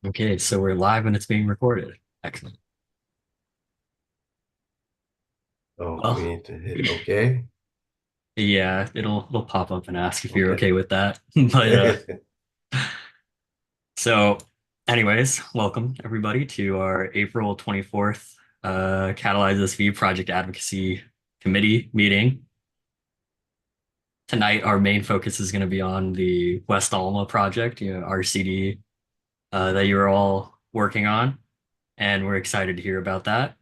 Okay, so we're live and it's being recorded. Excellent. Oh, we Well, need to hit OK. yeah, it'll pop up and ask if you're Okay. okay with that. But so anyways, welcome everybody to our April 24th Catalyze SV Project Advocacy Committee meeting. Tonight our main focus is going to be on the West Alma project, RCD that you're all working on, and we're excited to hear about that.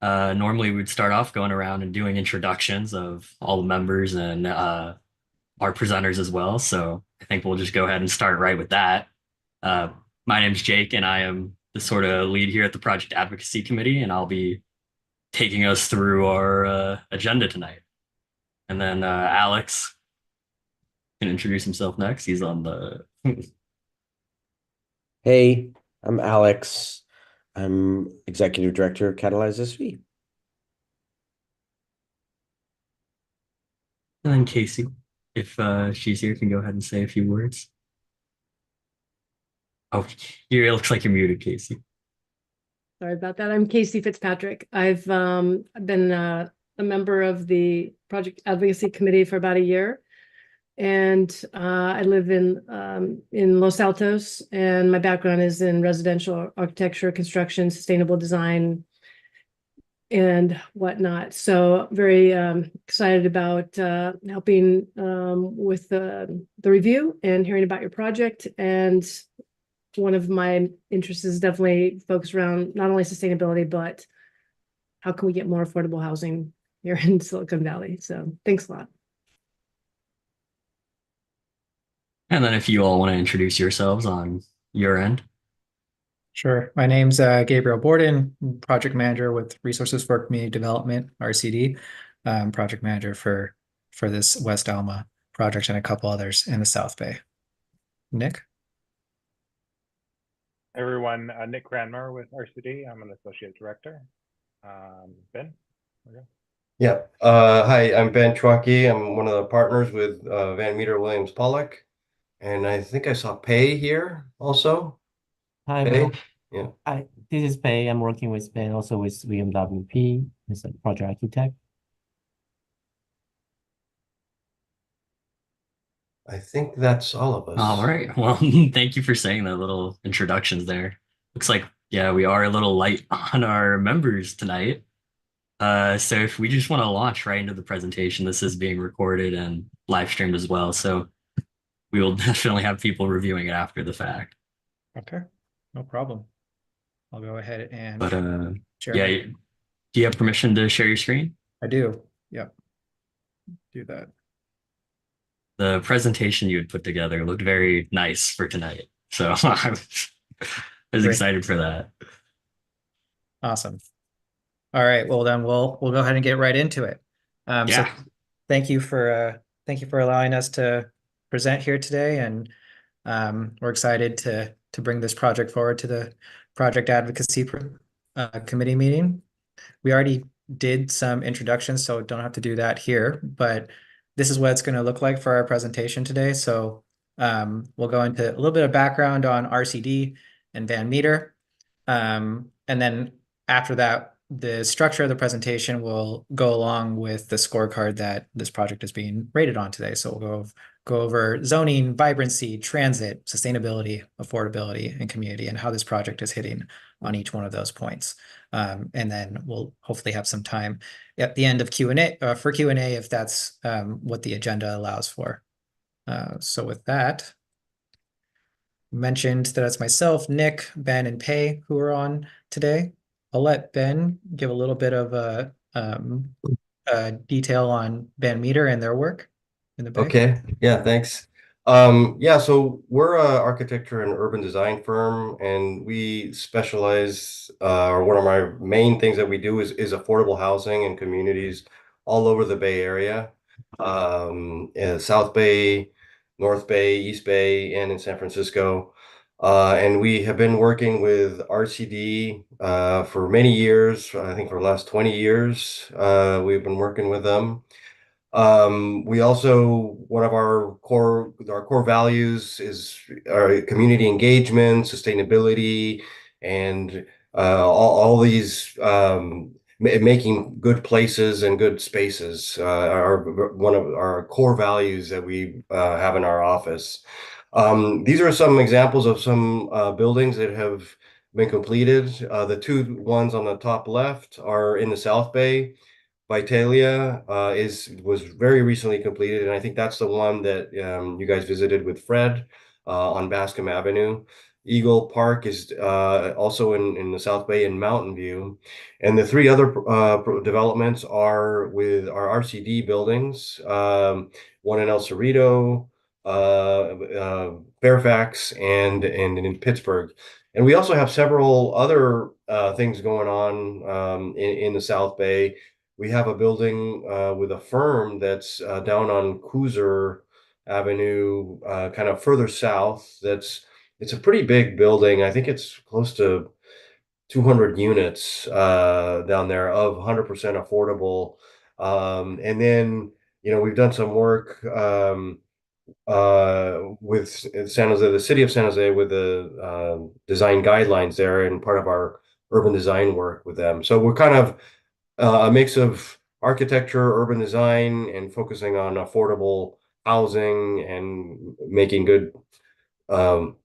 Normally, we'd start off going around and doing introductions of all the members and our presenters as well. So I think we'll just go ahead and start right with that. Uh, my name's Jake, and I am the sort of lead here at the Project Advocacy Committee, and I'll be taking us through our agenda tonight. And then Alex can introduce himself next. He's on the. Hey, I'm Alex. I'm Executive Director of Catalyze SV. And then Casey, if she's here, can go ahead and say a few words. Oh, it looks like you're muted, Casey. Sorry about that. I'm Casey Fitzpatrick. I've been a member of the Project Advocacy Committee for about a year. And I live in Los Altos, and my background is in residential architecture, construction, sustainable design, and whatnot. So very excited about helping with the review and hearing about your project. And one of my interests is definitely focused around not only sustainability, but how can we get more affordable housing here in Silicon Valley? So thanks a lot. And then if you all want to introduce yourselves on your end. Sure. My name's Gabriel Borden, project manager with Resources for Community Development, RCD, project manager for this West Alma project and a couple others in the South Bay. Nick? Everyone, Nick Granmer with RCD. I'm an associate director. Ben? Yeah. Hi, I'm Ben Trunke. I'm one of the partners with Van Meter Williams Pollock. And I think I saw Pei here also. Hi, Pei? everyone. Yeah. This is Pei. I'm working with Ben, also with WP as a project architect. I think that's all of us. All right. Well, thank you for saying that little introductions there. Looks like, yeah, we are a little light on our members tonight. So if we just want to launch right into the presentation, this is being recorded and live streamed as well. So we will definitely have people reviewing it after the fact. Okay, no problem. I'll go ahead and But share. yeah, do you have permission to share your screen? I do. Yep. Do that. The presentation you had put together looked very nice for tonight. So I was Great. excited for that. Awesome. All right. Well, then we'll go ahead and get right into it. So Yeah. thank you for allowing us to present here today, and we're excited to bring this project forward to the Project Advocacy Committee meeting. We already did some introductions, so don't have to do that here, but this is what it's going to look like for our presentation today. So we'll go into a little bit of background on RCD and Van Meter. And then after that, the structure of the presentation will go along with the scorecard that this project is being rated on today. So we'll go over zoning, vibrancy, transit, sustainability, affordability, and community, and how this project is hitting on each one of those points. And then we'll hopefully have some time at the end of Q&A for Q&A if that's what the agenda allows for. So with that, mentioned that it's myself, Nick, Ben, and Pei who are on today. I'll let Ben give a little bit of a detail on Van Meter and their work in the Bay. Okay. Yeah, thanks. Yeah, so we're a architecture and urban design firm, and we specialize, or one of our main things that we do is affordable housing in communities all over the Bay Area, South Bay, North Bay, East Bay, and in San Francisco. And we have been working with RCD for many years. I think for the last 20 years, we've been working with them. We also, one of our core values is our community engagement, sustainability, and all these making good places and good spaces are one of our core values that we have in our office. These are some examples of some buildings that have been completed. The two ones on the top left are in the South Bay. Vitalia was very recently completed, and I think that's the one that you guys visited with Fred on Bascom Avenue. Eagle Park is also in the South Bay in Mountain View, and the three other developments are with our RCD buildings, one in El Cerrito, Fairfax, and in Pittsburgh. And we also have several other things going on in the South Bay. We have a building with a firm that's down on Cooser Avenue, kind of further south. It's a pretty big building. I think it's close to 200 units down there of 100% affordable. And then, we've done some work with San Jose, the city of San Jose, with the design guidelines there, and part of our urban design work with them. So we're kind of a mix of architecture, urban design, and focusing on affordable housing and making good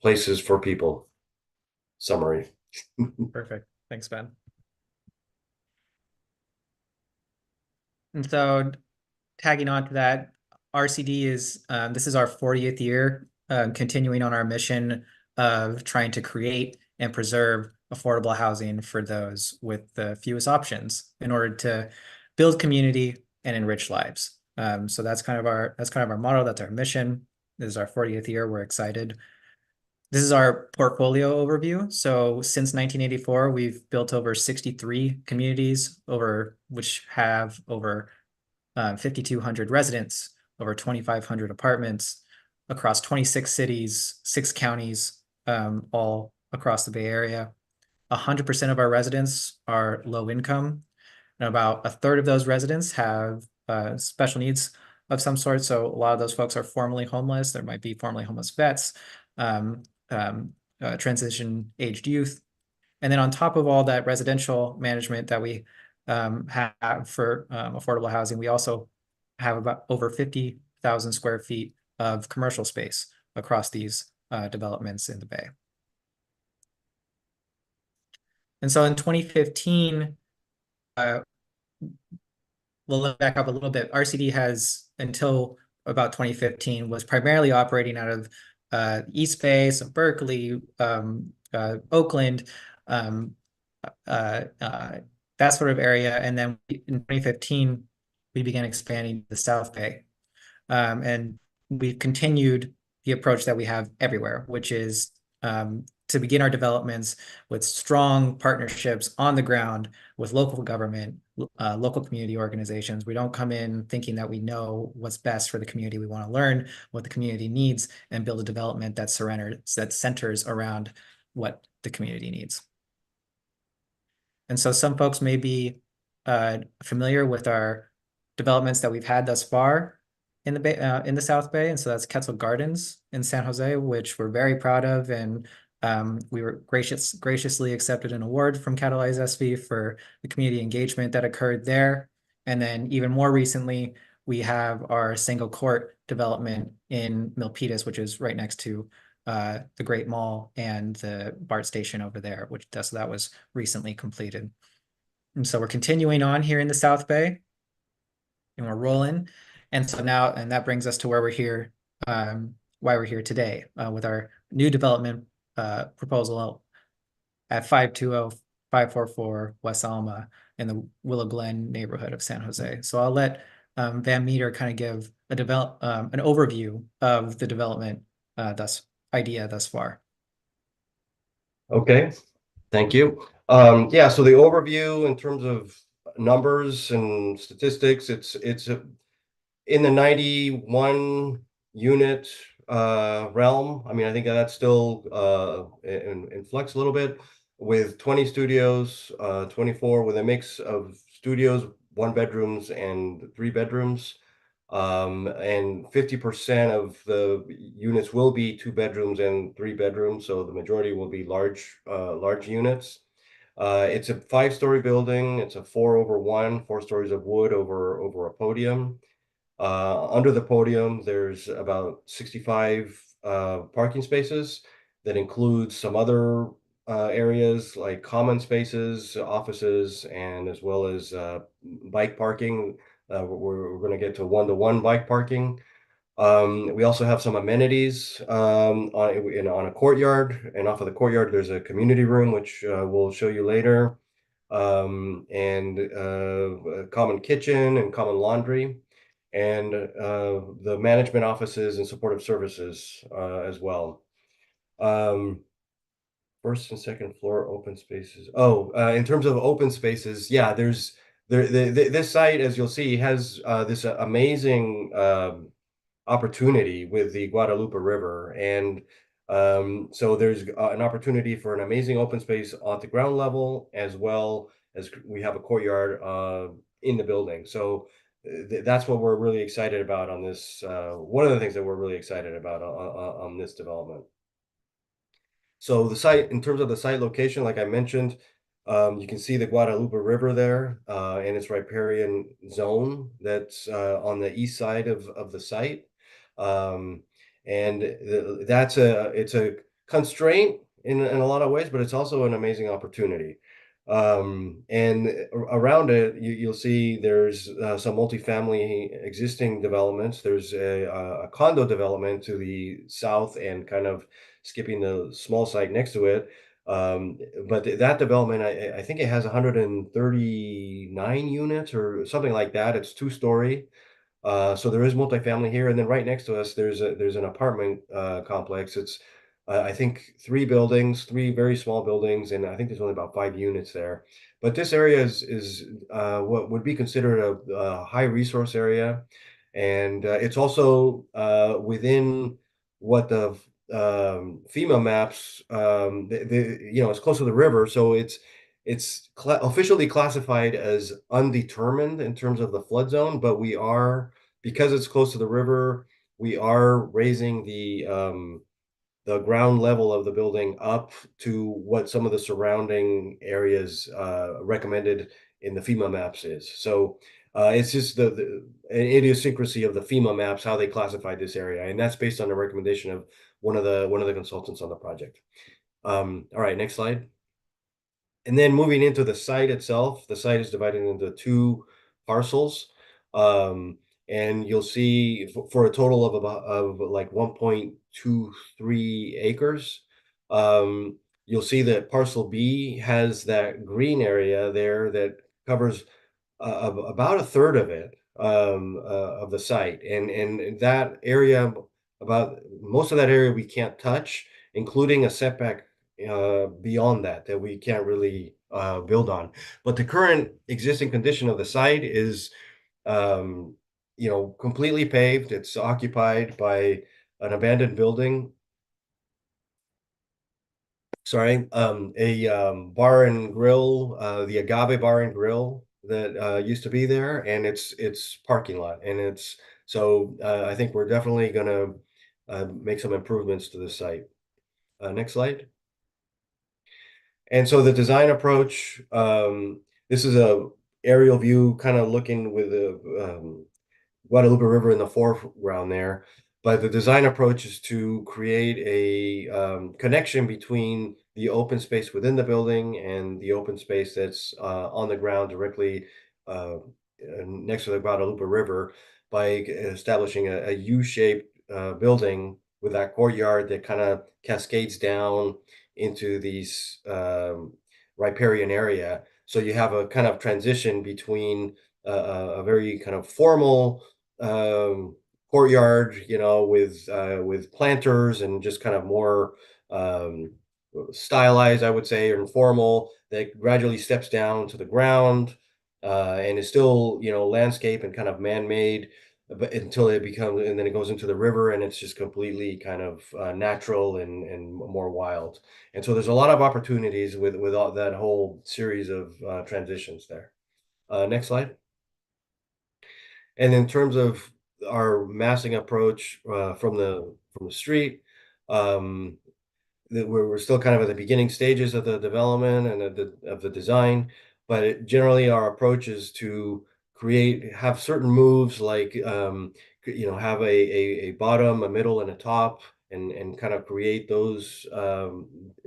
places for people. Summary. Perfect. Thanks, Ben. And so tagging on to that, RCD is, this is our 40th year, continuing on our mission of trying to create and preserve affordable housing for those with the fewest options in order to build community and enrich lives. So that's kind of our motto. That's our mission. This is our 40th year. We're excited. This is our portfolio overview. So since 1984, we've built over 63 communities, which have over 5,200 residents, over 2,500 apartments across 26 cities, 6 counties, all across the Bay Area. 100% of our residents are low income, and about a third of those residents have special needs of some sort. So a lot of those folks are formerly homeless. There might be formerly homeless vets, transition-aged youth. And then on top of all that residential management that we have for affordable housing, we also have about over 50,000 square feet of commercial space across these developments in the Bay. And so in 2015, we'll back up a little bit. RCD has, until about 2015, was primarily operating out of East Bay, so Berkeley, Oakland, that sort of area. And then in 2015, we began expanding to the South Bay. And we've continued the approach that we have everywhere, which is to begin our developments with strong partnerships on the ground with local government, local community organizations. We don't come in thinking that we know what's best for the community. We want to learn what the community needs and build a development that centers around what the community needs. And so some folks may be familiar with our developments that we've had thus far in the Bay, in the South Bay. And so that's Quetzal Gardens in San Jose, which we're very proud of. And we were graciously accepted an award from Catalyze SV for the community engagement that occurred there. And then even more recently, we have our single court development in Milpitas, which is right next to the Great Mall and the BART station over there, so that was recently completed. And so we're continuing on here in the South Bay, and we're rolling. And so now, and that brings us to where we're here, why we're here today with our new development proposal at 520-544 West Alma in the Willow Glen neighborhood of San Jose. So I'll let Van Meter kind of give an overview of the development idea thus far. Okay, thank you. Yeah, so the overview in terms of numbers and statistics, it's in the 91 unit realm. I mean, I think that's still in flux a little bit, with 20 studios, 24 with a mix of studios, 1 bedrooms and 3 bedrooms. And 50% of the units will be 2 bedrooms and 3 bedrooms, so the majority will be large units. It's a 5-story building. It's a 4/1, 4 stories of wood over a podium. Under the podium, there's about 65 parking spaces that includes some other areas like common spaces, offices, and as well as bike parking. We're going to get to one-to-one bike parking. We also have some amenities on a courtyard, and off of the courtyard, there's a community room, which we'll show you later, and a common kitchen and common laundry, and the management offices and supportive services as well. First and second floor open spaces. In terms of open spaces, yeah, this site, as you'll see, has this amazing opportunity with the Guadalupe River. And so there's an opportunity for an amazing open space at the ground level, as well as we have a courtyard in the building. So that's what we're really excited about on this. One of the things that we're really excited about on this development. So the site, in terms of the site location, like I mentioned, you can see the Guadalupe River there and its riparian zone that's on the east side of the site. And it's a constraint in a lot of ways, but it's also an amazing opportunity. And around it, you'll see there's some multifamily existing developments. There's a condo development to the south and kind of skipping the small site next to it. But that development, I think it has 139 units or something like that. It's 2-story. So there is multifamily here, and then right next to us, there's an apartment complex. It's I think 3 buildings, 3 very small buildings, and I think there's only about 5 units there. But this area is what would be considered a high resource area, and it's also within what the FEMA maps. It's close to the river, so it's officially classified as undetermined in terms of the flood zone, but because it's close to the river, we are raising the ground level of the building up to what some of the surrounding areas recommended in the FEMA maps is. So it's just the idiosyncrasy of the FEMA maps, how they classified this area, and that's based on the recommendation of one of the consultants on the project. All right, next slide. And then moving into the site itself, the site is divided into 2 parcels. And you'll see for a total of like 1.23 acres. You'll see that parcel B has that green area there that covers about a third of it, of the site. And that area, about most of that area we can't touch, including a setback beyond that we can't really build on. But the current existing condition of the site is completely paved. It's occupied by an abandoned building. Sorry, a bar and grill, the Agave Bar and Grill that used to be there, and it's parking lot, and I think we're definitely gonna make some improvements to the site. Next slide. And so the design approach, this is a aerial view, kind of looking with the Guadalupe River in the foreground there. But the design approach is to create a connection between the open space within the building and the open space that's on the ground directly next to the Guadalupe River by establishing a U-shaped building with that courtyard that kind of cascades down into these riparian area. So you have a kind of transition between a very kind of formal courtyard, with planters and just kind of more stylized, I would say, or informal, that gradually steps down to the ground and is still, landscape and kind of man-made, but until it becomes, and then it goes into the river, and it's just completely kind of natural and more wild. And so there's a lot of opportunities with all that whole series of transitions there. Next slide. And in terms of our massing approach from the street. We're still kind of at the beginning stages of the development and of the design, but generally our approach is to have certain moves like have a bottom, a middle, and a top, and kind of create those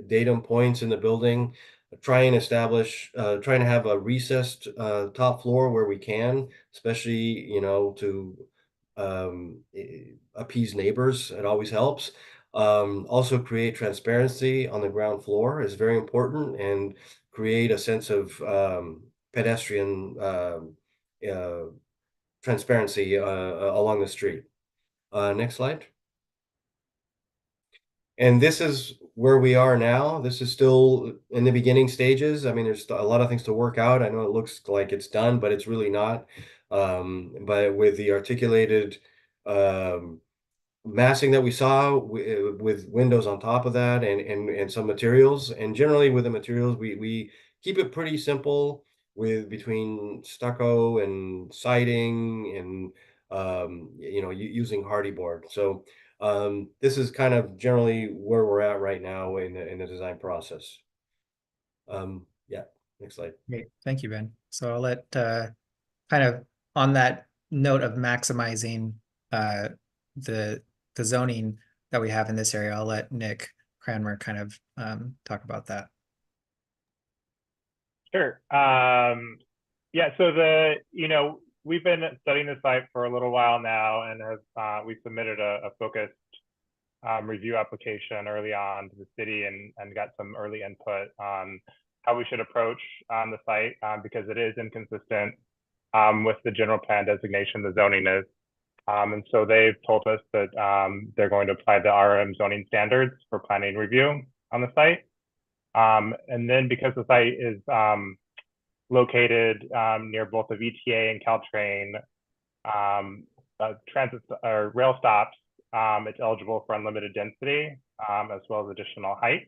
datum points in the building. Trying to have a recessed top floor where we can, especially to appease neighbors. It always helps. Also create transparency on the ground floor is very important, and create a sense of pedestrian uh, transparency along the street. Next slide. And this is where we are now. This is still in the beginning stages. I mean, there's a lot of things to work out. I know it looks like it's done, but it's really not. But with the articulated massing that we saw with windows on top of that, and some materials, and generally with the materials, we keep it pretty simple with between stucco and siding and using hardy board. So this is kind of generally where we're at right now in the design process. Yeah, next slide. Great, thank you, Ben. So I'll let kind of on that note of maximizing the zoning that we have in this area, I'll let Nick Cranmer kind of talk about that. Sure. Yeah, so we've been studying the site for a little while now, and we submitted a focused review application early on to the city, and got some early input on how we should approach the site, because it is inconsistent with the general plan designation the zoning is. And so they've told us that they're going to apply the RM zoning standards for planning review on the site. And then because the site is located near both the VTA and Caltrain transit or rail stops, it's eligible for unlimited density as well as additional height.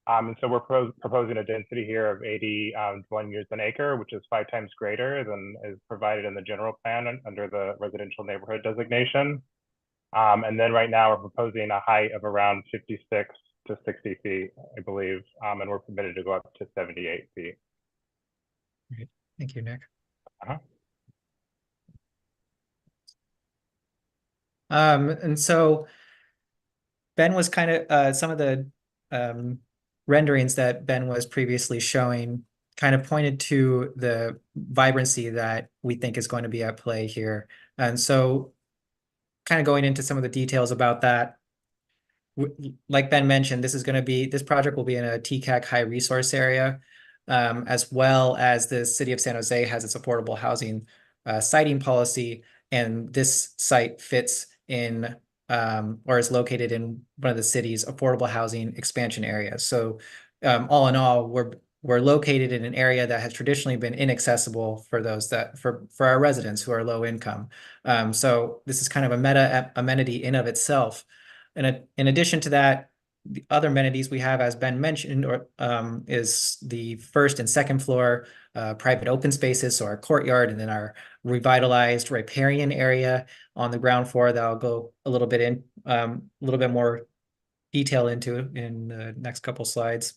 And so we're proposing a density here of 80 dwelling units an acre, which is 5 times greater than is provided in the general plan under the residential neighborhood designation. And then right now we're proposing a height of around 56 to 60 feet, I believe, and we're permitted to go up to 78 feet. Great. Thank you, Nick. And so Ben was kind of some of the renderings that Ben was previously showing kind of pointed to the vibrancy that we think is going to be at play here. And so kind of going into some of the details about that, like Ben mentioned, this project will be in a TCAC high resource area, as well as the city of San Jose has its affordable housing siting policy, and this site fits in or is located in one of the city's affordable housing expansion areas. So all in all, we're located in an area that has traditionally been inaccessible for those for our residents who are low income. So this is kind of a meta amenity in of itself. And in addition to that, the other amenities we have, as Ben mentioned, is the first and second floor private open spaces, so our courtyard, and then our revitalized riparian area on the ground floor that I'll go a little bit more detail into in the next couple slides.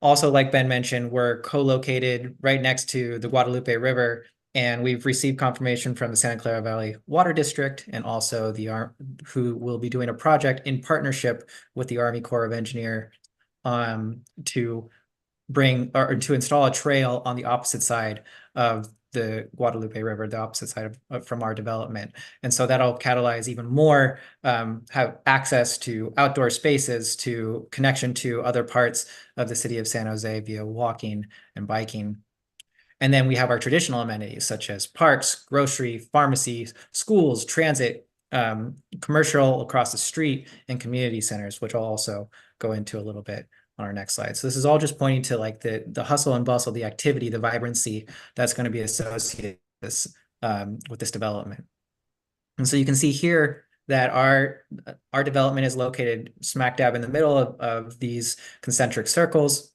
Also, like Ben mentioned, we're co-located right next to the Guadalupe River, and we've received confirmation from the Santa Clara Valley Water District, and also who will be doing a project in partnership with the Army Corps of Engineers to install a trail on the opposite side of the Guadalupe River, the opposite side from our development. And so that'll catalyze even more, have access to outdoor spaces, to connection to other parts of the city of San Jose via walking and biking. And then we have our traditional amenities such as parks, grocery, pharmacies, schools, transit, commercial across the street, and community centers, which I'll also go into a little bit on our next slide. So this is all just pointing to like the hustle and bustle, the activity, the vibrancy that's going to be associated with this development. And so you can see here that our development is located smack dab in the middle of these concentric circles,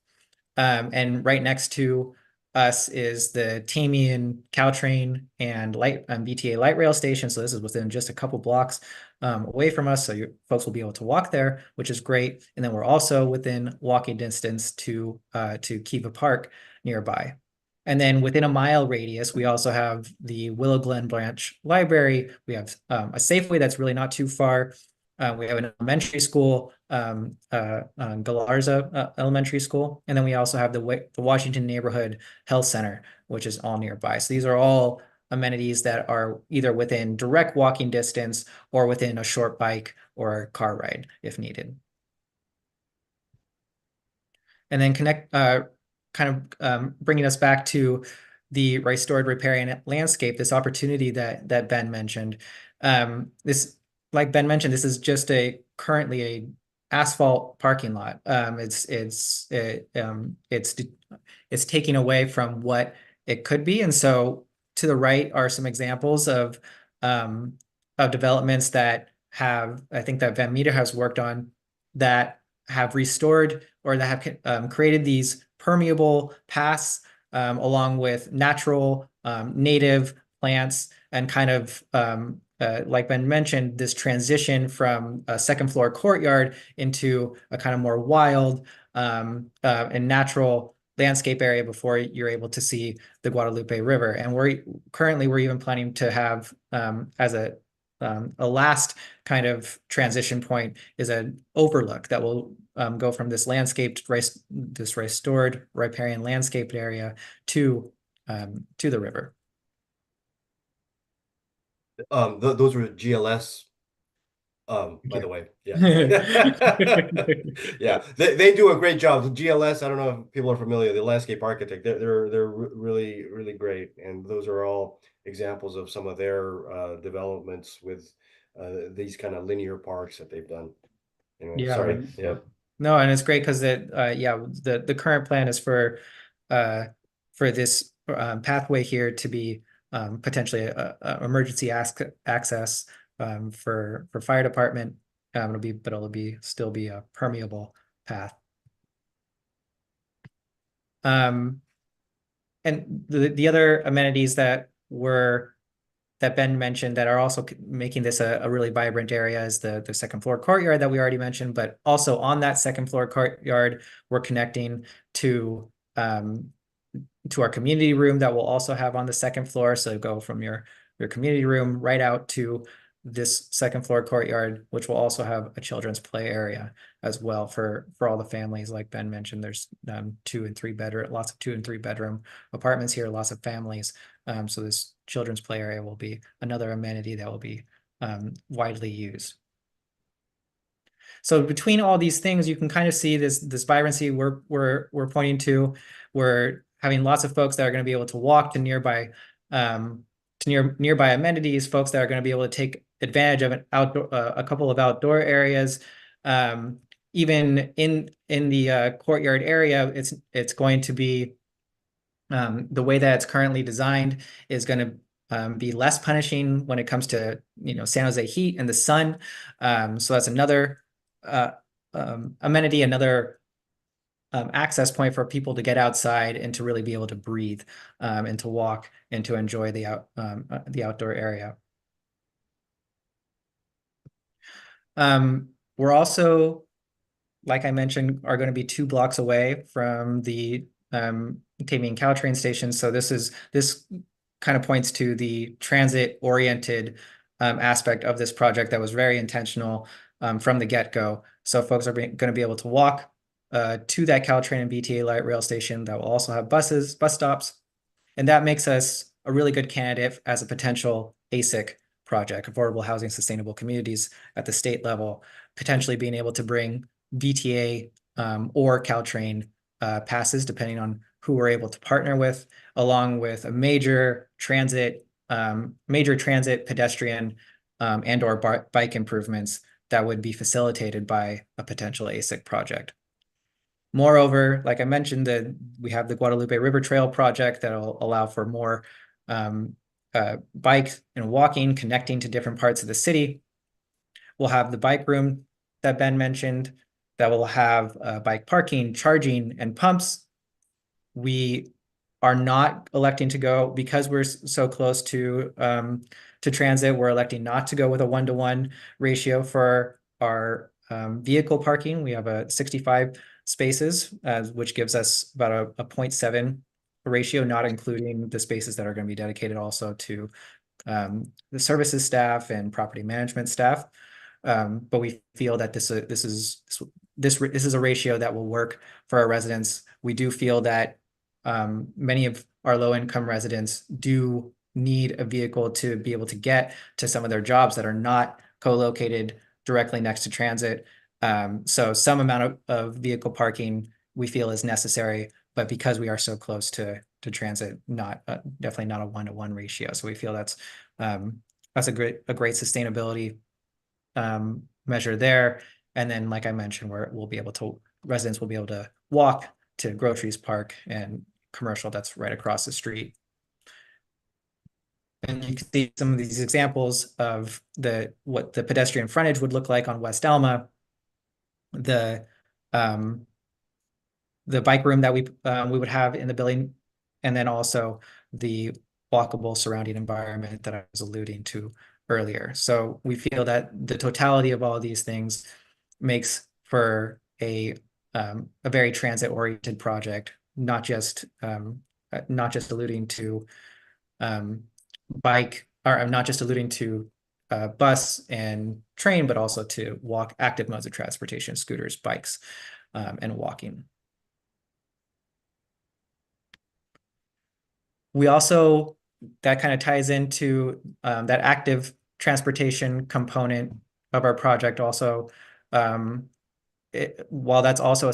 and right next to us is the Tamien Caltrain and BTA light rail station. So this is within just a couple blocks away from us. So you folks will be able to walk there, which is great. And then we're also within walking distance to Kiva Park nearby. And then within a mile radius, we also have the Willow Glen Branch Library. We have a Safeway that's really not too far. We have an elementary school, Galarza Elementary School, and then we also have the Washington Neighborhood Health Center, which is all nearby. So these are all amenities that are either within direct walking distance or within a short bike or car ride if needed. And then bringing us back to the restored riparian landscape, this opportunity that Ben mentioned. Like Ben mentioned, this is just currently a asphalt parking lot. It's taking away from what it could be, and so to the right are some examples of developments that I think that Van Meter has worked on, that have restored or that have created these permeable paths along with natural native plants, and kind of like Ben mentioned, this transition from a second floor courtyard into a kind of more wild and natural landscape area before you're able to see the Guadalupe River. And we're even planning to have as a last kind of transition point is an overlook that will go from this this restored riparian landscaped area to the river. Those were GLS. By the way, yeah. Yeah, they do a great job. The GLS, I don't know if people are familiar, the landscape architect, they're really, really great. And those are all examples of some of their developments with these kind of linear parks that they've done. Anyway, Yeah. sorry. Yeah. No, and it's great because the current plan is for this pathway here to be potentially a emergency access for fire department. It'll still be a permeable path. And the other amenities that Ben mentioned that are also making this a really vibrant area is the second floor courtyard that we already mentioned, but also on that second floor courtyard, we're connecting to our community room that we'll also have on the second floor. So go from your community room right out to this second floor courtyard, which will also have a children's play area as well for all the families. Like Ben mentioned, there's lots of 2 and 3 bedroom apartments here, lots of families. So this children's play area will be another amenity that will be widely used. So between all these things, you can kind of see this vibrancy we're pointing to. We're having lots of folks that are going to be able to walk to nearby amenities, folks that are going to be able to take advantage of a couple of outdoor areas. Even in the courtyard area, it's going to be the way that it's currently designed is going to be less punishing when it comes to San Jose heat and the sun. So that's another amenity, another access point for people to get outside and to really be able to breathe and to walk and to enjoy the outdoor area. We're also, like I mentioned, are going to be 2 blocks away from the Tamien Caltrain Station. So this kind of points to the transit-oriented aspect of this project that was very intentional from the get-go. So folks are going to be able to walk to that Caltrain and BTA light rail station that will also have bus stops. And that makes us a really good candidate as a potential ASIC project, Affordable Housing Sustainable Communities, at the state level, potentially being able to bring BTA or Caltrain passes, depending on who we're able to partner with, along with a major transit, pedestrian, and or bike improvements that would be facilitated by a potential ASIC project. Moreover, like I mentioned, we have the Guadalupe River Trail project that will allow for more bike and walking, connecting to different parts of the city. We'll have the bike room that Ben mentioned that will have bike parking, charging, and pumps. We are not electing to go, because we're so close to transit, we're electing not to go with a 1-to-1 ratio for our vehicle parking. We have a 65 spaces, which gives us about a 0.7 ratio, not including the spaces that are going to be dedicated also to the services staff and property management staff. But we feel that this is a ratio that will work for our residents. We do feel that many of our low-income residents do need a vehicle to be able to get to some of their jobs that are not co-located directly next to transit. So some amount of vehicle parking we feel is necessary, but because we are so close to transit, definitely not a 1-to-1 ratio. So we feel that's a great sustainability measure there. And then, like I mentioned, residents will be able to walk to groceries, park, and commercial that's right across the street. And you can see some of these examples of what the pedestrian frontage would look like on West Alma. The bike room that we would have in the building, and then also the walkable surrounding environment that I was alluding to earlier. So we feel that the totality of all of these things makes for a very transit-oriented project, not just alluding to bike, or not just alluding to bus and train, but also to active modes of transportation, scooters, bikes, and walking. We also, that kind of ties into that active transportation component of our project also. While that's also a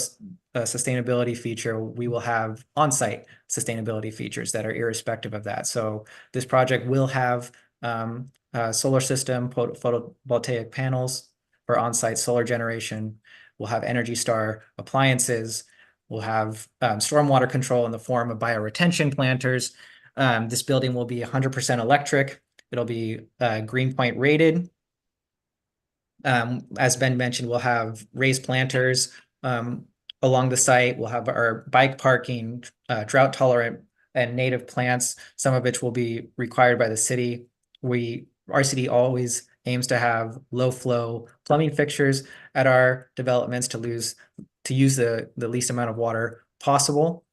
sustainability feature, we will have on-site sustainability features that are irrespective of that. So this project will have a solar system, photovoltaic panels for on-site solar generation. We'll have Energy Star appliances. We'll have stormwater control in the form of bioretention planters. This building will be 100% electric. It'll be Greenpoint rated. As Ben mentioned, we'll have raised planters along the site. We'll have our bike parking, drought tolerant and native plants, some of which will be required by the city. Our city always aims to have low flow plumbing fixtures at our developments to use the least amount of water possible.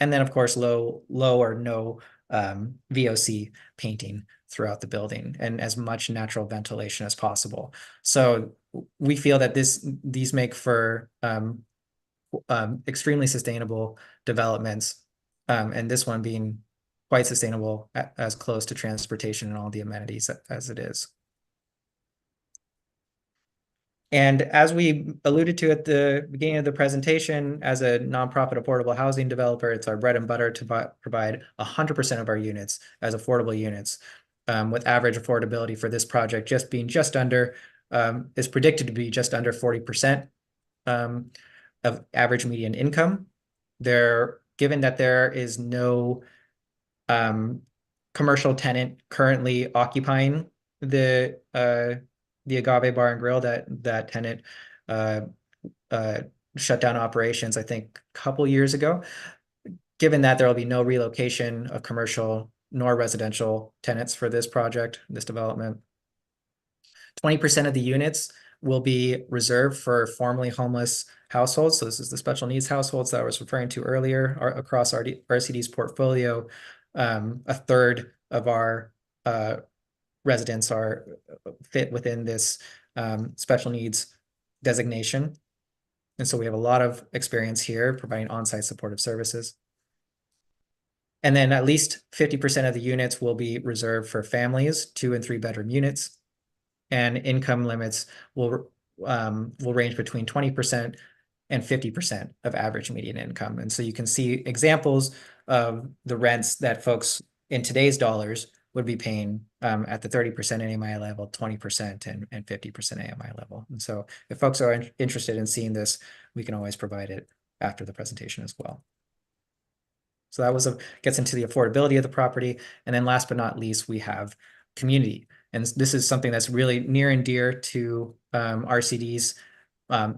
And then, of course, low or no VOC painting throughout the building, and as much natural ventilation as possible. So we feel that these make for extremely sustainable developments, and this one being quite sustainable, as close to transportation and all the amenities as it is. And as we alluded to at the beginning of the presentation, as a nonprofit affordable housing developer, it's our bread and butter to provide 100% of our units as affordable units, with average affordability for this project is predicted to be just under 40% of average median income. Given that there is no commercial tenant currently occupying the Agave Bar and Grill, that tenant shut down operations, I think, a couple years ago. Given that there will be no relocation of commercial nor residential tenants for this project, this development, 20% of the units will be reserved for formerly homeless households. So this is the special needs households that I was referring to earlier across RCD's portfolio. A third of our residents are fit within this special needs designation. And so we have a lot of experience here providing on-site supportive services. And then at least 50% of the units will be reserved for families, 2 and 3 bedroom units. And income limits will range between 20% and 50% of average median income. And so you can see examples of the rents that folks in today's dollars would be paying at the 30% AMI level, 20% and 50% AMI level. And so if folks are interested in seeing this, we can always provide it after the presentation as well. So that gets into the affordability of the property. And then last but not least, we have community. And this is something that's really near and dear to RCD's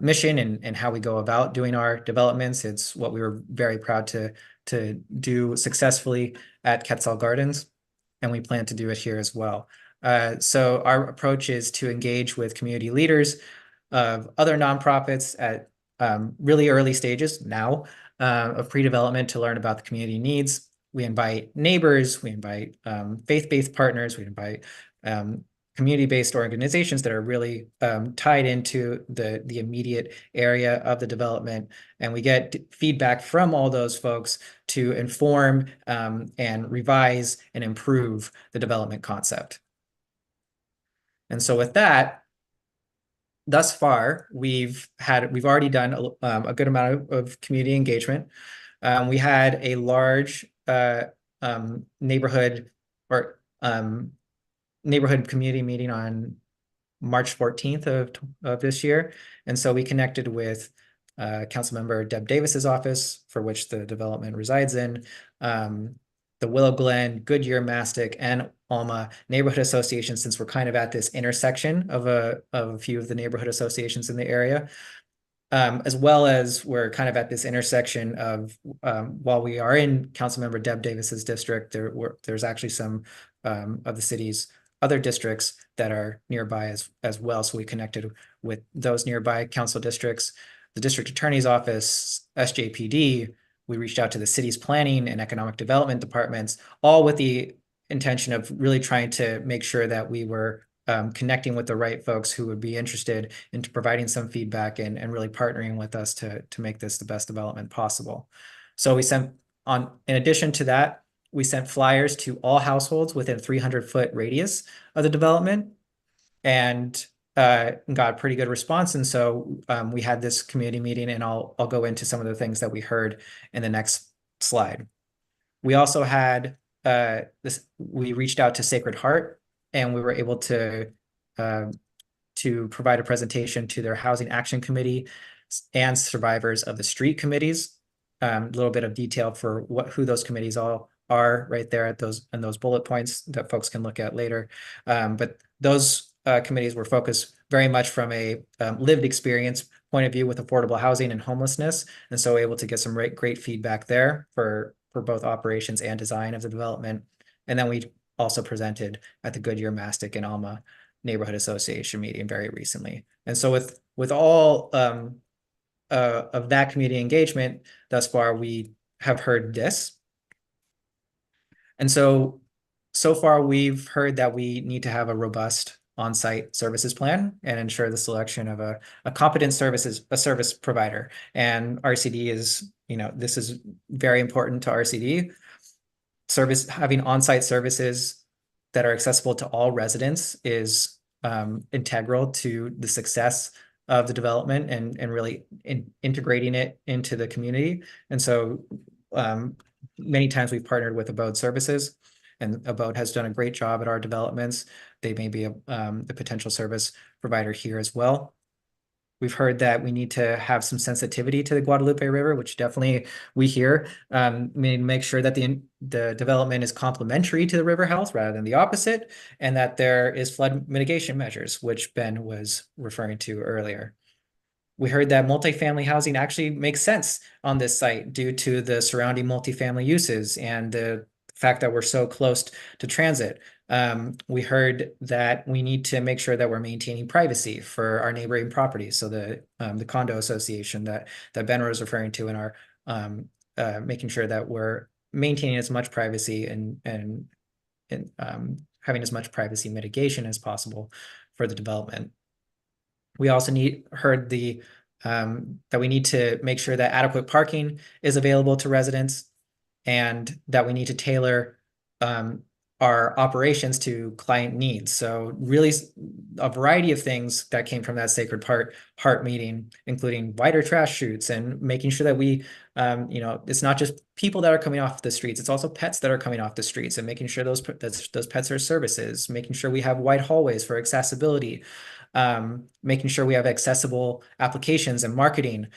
mission and how we go about doing our developments. It's what we were very proud to do successfully at Quetzal Gardens, and we plan to do it here as well. So our approach is to engage with community leaders of other nonprofits at really early stages now of pre-development to learn about the community needs. We invite neighbors, we invite faith-based partners, we invite community-based organizations that are really tied into the immediate area of the development. And we get feedback from all those folks to inform and revise and improve the development concept. And so with that, thus far, we've already done a good amount of community engagement. We had a large neighborhood community meeting on March 14th of this year. And so we connected with Councilmember Deb Davis's office, for which the development resides in, the Willow Glen, Goodyear, Mastic, and Alma neighborhood associations, since we're kind of at this intersection of a few of the neighborhood associations in the area. As well as we're kind of at this intersection of, while we are in Councilmember Deb Davis's district, there's actually some of the city's other districts that are nearby as well. So we connected with those nearby council districts, the district attorney's office, SJPD. We reached out to the city's planning and economic development departments, all with the intention of really trying to make sure that we were connecting with the right folks who would be interested in providing some feedback and really partnering with us to make this the best development possible. So we sent in addition to that, we sent flyers to all households within 300-foot radius of the development, and got a pretty good response. And so we had this community meeting, and I'll go into some of the things that we heard in the next slide. We also had we reached out to Sacred Heart, and we were able to provide a presentation to their Housing Action Committee and survivors of the street committees. A little bit of detail for who those committees all are right there at those bullet points that folks can look at later. But those committees were focused very much from a lived experience point of view with affordable housing and homelessness, and so able to get some great feedback there for both operations and design of the development. And then we also presented at the Goodyear, Mastic, and Alma Neighborhood Association meeting very recently. And so with all of that community engagement thus far, we have heard this. And so far we've heard that we need to have a robust on-site services plan and ensure the selection of a competent service provider. And RCD is, this is very important to RCD. Having on-site services that are accessible to all residents is integral to the success of the development and really integrating it into the community. And so many times we've partnered with Abode Services, and Abode has done a great job at our developments. They may be the potential service provider here as well. We've heard that we need to have some sensitivity to the Guadalupe River, which definitely we hear. Make sure that the development is complementary to the river health rather than the opposite, and that there is flood mitigation measures, which Ben was referring to earlier. We heard that multifamily housing actually makes sense on this site due to the surrounding multifamily uses and the fact that we're so close to transit. We heard that we need to make sure that we're maintaining privacy for our neighboring properties. So the condo association that Ben was referring to in our making sure that we're maintaining as much privacy and having as much privacy mitigation as possible for the development. We also heard that we need to make sure that adequate parking is available to residents, and that we need to tailor our operations to client needs. So really a variety of things that came from that Sacred Heart meeting, including wider trash chutes and making sure that we, it's not just people that are coming off the streets, it's also pets that are coming off the streets, and making sure those pets are services, making sure we have wide hallways for accessibility, making sure we have accessible applications and marketing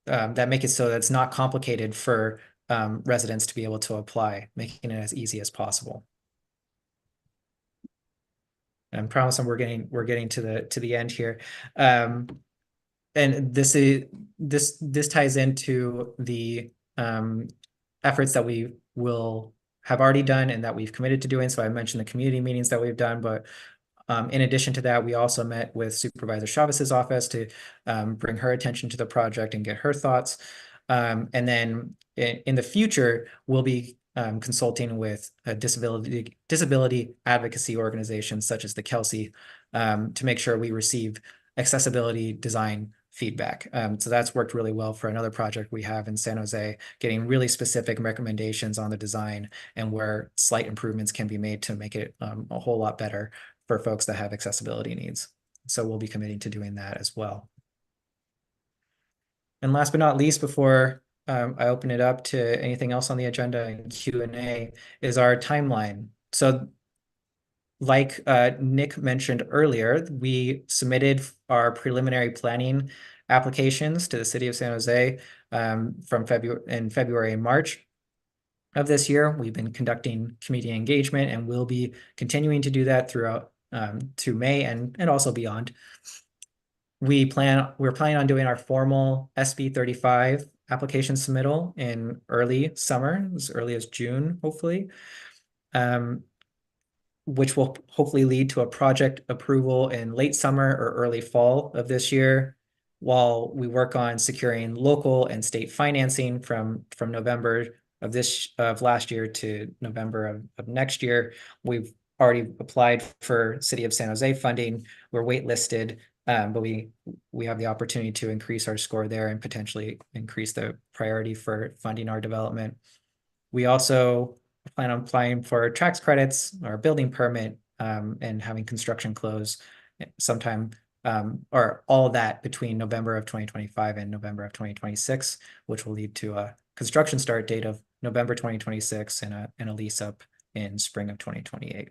that make it so that it's not complicated for residents to be able to apply, making it as easy as possible. And I promise we're getting to the end here. and this ties into the efforts that we will have already done and that we've committed to doing. So I mentioned the community meetings that we've done, but in addition to that, we also met with Supervisor Chavez's office to bring her attention to the project and get her thoughts. And then in the future, we'll be consulting with disability advocacy organizations such as the Kelsey to make sure we receive accessibility design feedback. So that's worked really well for another project we have in San Jose, getting really specific recommendations on the design and where slight improvements can be made to make it a whole lot better for folks that have accessibility needs. So we'll be committing to doing that as well. And last but not least, before I open it up to anything else on the agenda and Q&A, is our timeline. So like Nick mentioned earlier, we submitted our preliminary planning applications to the city of San Jose from February and March of this year. We've been conducting community engagement and we'll be continuing to do that throughout to May and also beyond. We're planning on doing our formal SB 35 application submittal in early summer, as early as June, hopefully, which will hopefully lead to a project approval in late summer or early fall of this year, while we work on securing local and state financing from November of last year to November of next year. We've already applied for City of San Jose funding. We're waitlisted, but we have the opportunity to increase our score there and potentially increase the priority for funding our development. We also plan on applying for tax credits, our building permit, and having construction close sometime, or all of that between November of 2025 and November of 2026, which will lead to a construction start date of November 2026 and a lease up in spring of 2028.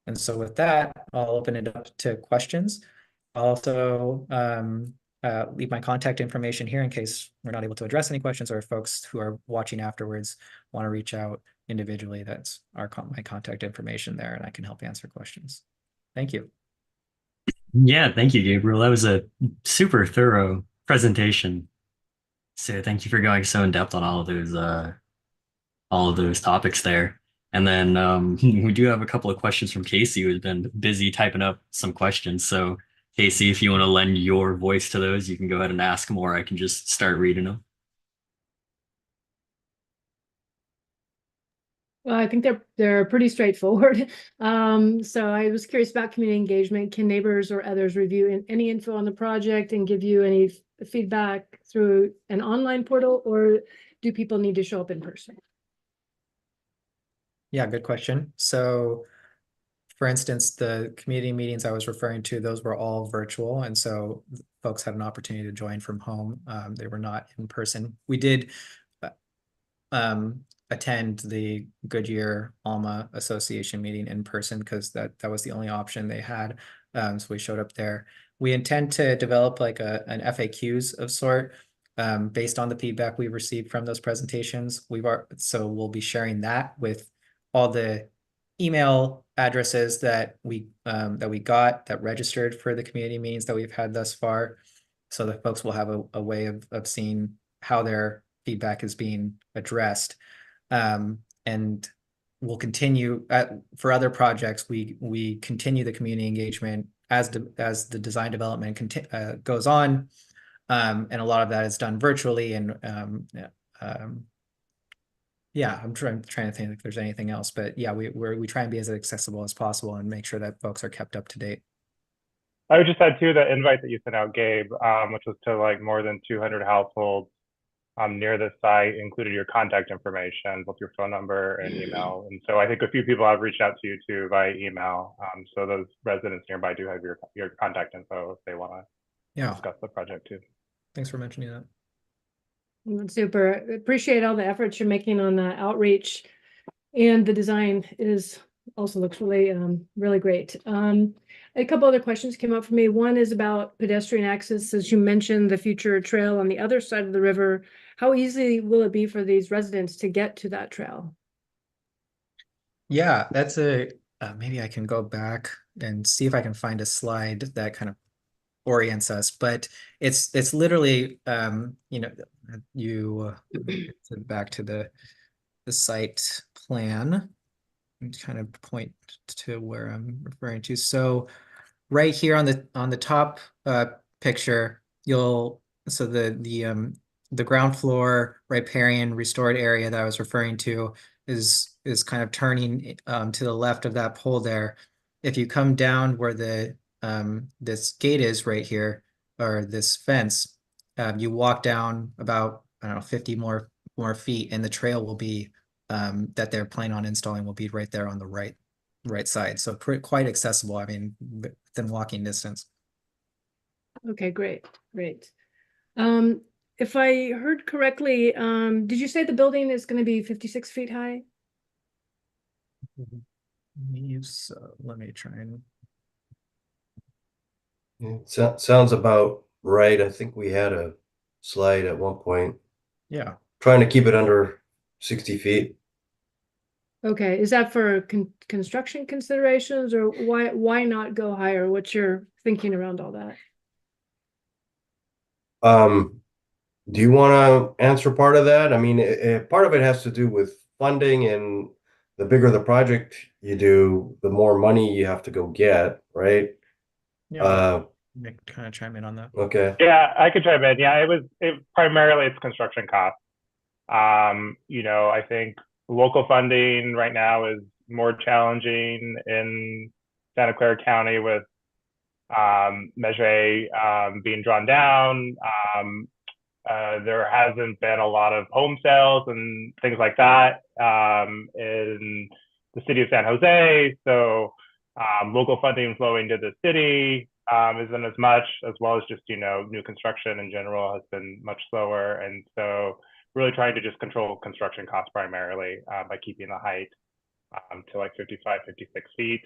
And so with that, I'll open it up to questions. I'll also leave my contact information here in case we're not able to address any questions, or if folks who are watching afterwards want to reach out individually, that's my contact information there, and I can help answer questions. Thank you. Yeah, thank you, Gabriel. That was a super thorough presentation. So thank you for going so in depth on all of those topics there. And then we do have a couple of questions from Casey, who's been busy typing up some questions. So Casey, if you want to lend your voice to those, you can go ahead and ask more. I can just start reading them. Well, I think they're pretty straightforward. So I was curious about community engagement. Can neighbors or others review any info on the project and give you any feedback through an online portal, or do people need to show up in person? Yeah, good question. So for instance, the community meetings I was referring to, those were all virtual. And so folks had an opportunity to join from home. They were not in person. We did attend the Goodyear Alma Association meeting in person because that was the only option they had. So we showed up there. We intend to develop like an FAQs of sort based on the feedback we received from those presentations. So we'll be sharing that with all the email addresses that we got that registered for the community meetings that we've had thus far, so that folks will have a way of seeing how their feedback is being addressed. And we'll continue for other projects. We continue the community engagement as the design development goes on, and a lot of that is done virtually. And yeah, I'm trying to think if there's anything else, but yeah, we try and be as accessible as possible and make sure that folks are kept up to date. I would just add too, the invite that you sent out, Gabe, which was to like more than 200 households near the site, included your contact information, both your phone number and email. And so I think a few people have reached out to you too via email. So those residents nearby do have your contact info if they want to discuss the project too. Thanks for mentioning that. Super. Appreciate all the efforts you're making on the outreach, and the design also looks really great. A couple other questions came up for me. One is about pedestrian access. As you mentioned, the future trail on the other side of the river, how easy will it be for these residents to get to that trail? Yeah, that's maybe I can go back and see if I can find a slide that kind of orients us, but it's literally you know, you back to the site plan and kind of point to where I'm referring to. So right here on the top picture, so the ground floor riparian restored area that I was referring to is kind of turning to the left of that pole there. If you come down where the this gate is right here, or this fence, you walk down about, I don't know, 50 more feet, and the trail will be that they're planning on installing will be right there on the right side. So quite accessible. I mean, within walking distance. Okay, great. If I heard correctly, did you say the building is going to be 56 feet high? So let me try and. It sounds about right. I think we had a slide at one point Yeah. trying to keep it under 60 feet. Okay, is that for construction considerations, or why not go higher? What's your thinking around all that? Do you want to answer part of that? I mean, part of it has to do with funding, and the bigger the project you do, the more money you have to go get, right? Yeah. Kind of chime in on that. Okay. Yeah, I could chime in. Yeah, primarily it's construction costs. You know, I think local funding right now is more challenging in Santa Clara County with Measure A being drawn down. There hasn't been a lot of home sales and things like that in the city of San Jose. So local funding flowing to the city isn't as much, as well as just, you know, new construction in general has been much slower. And so really trying to just control construction costs primarily by keeping the height to like 55, 56 feet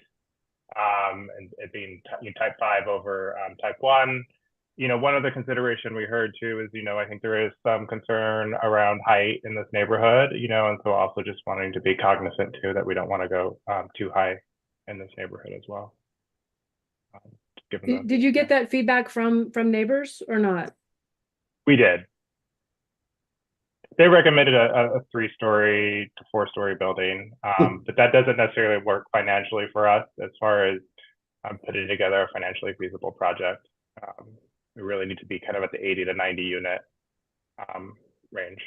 and it being type 5 over type 1. You know, one other consideration we heard too is, you know, I think there is some concern around height in this neighborhood, you know, and so also just wanting to be cognizant too that we don't want to go too high in this neighborhood as well. Did you get that feedback from neighbors or not? We did. They recommended a 3-story to 4-story building, but that doesn't necessarily work financially for us as far as putting together a financially feasible project. We really need to be kind of at the 80 to 90 unit range.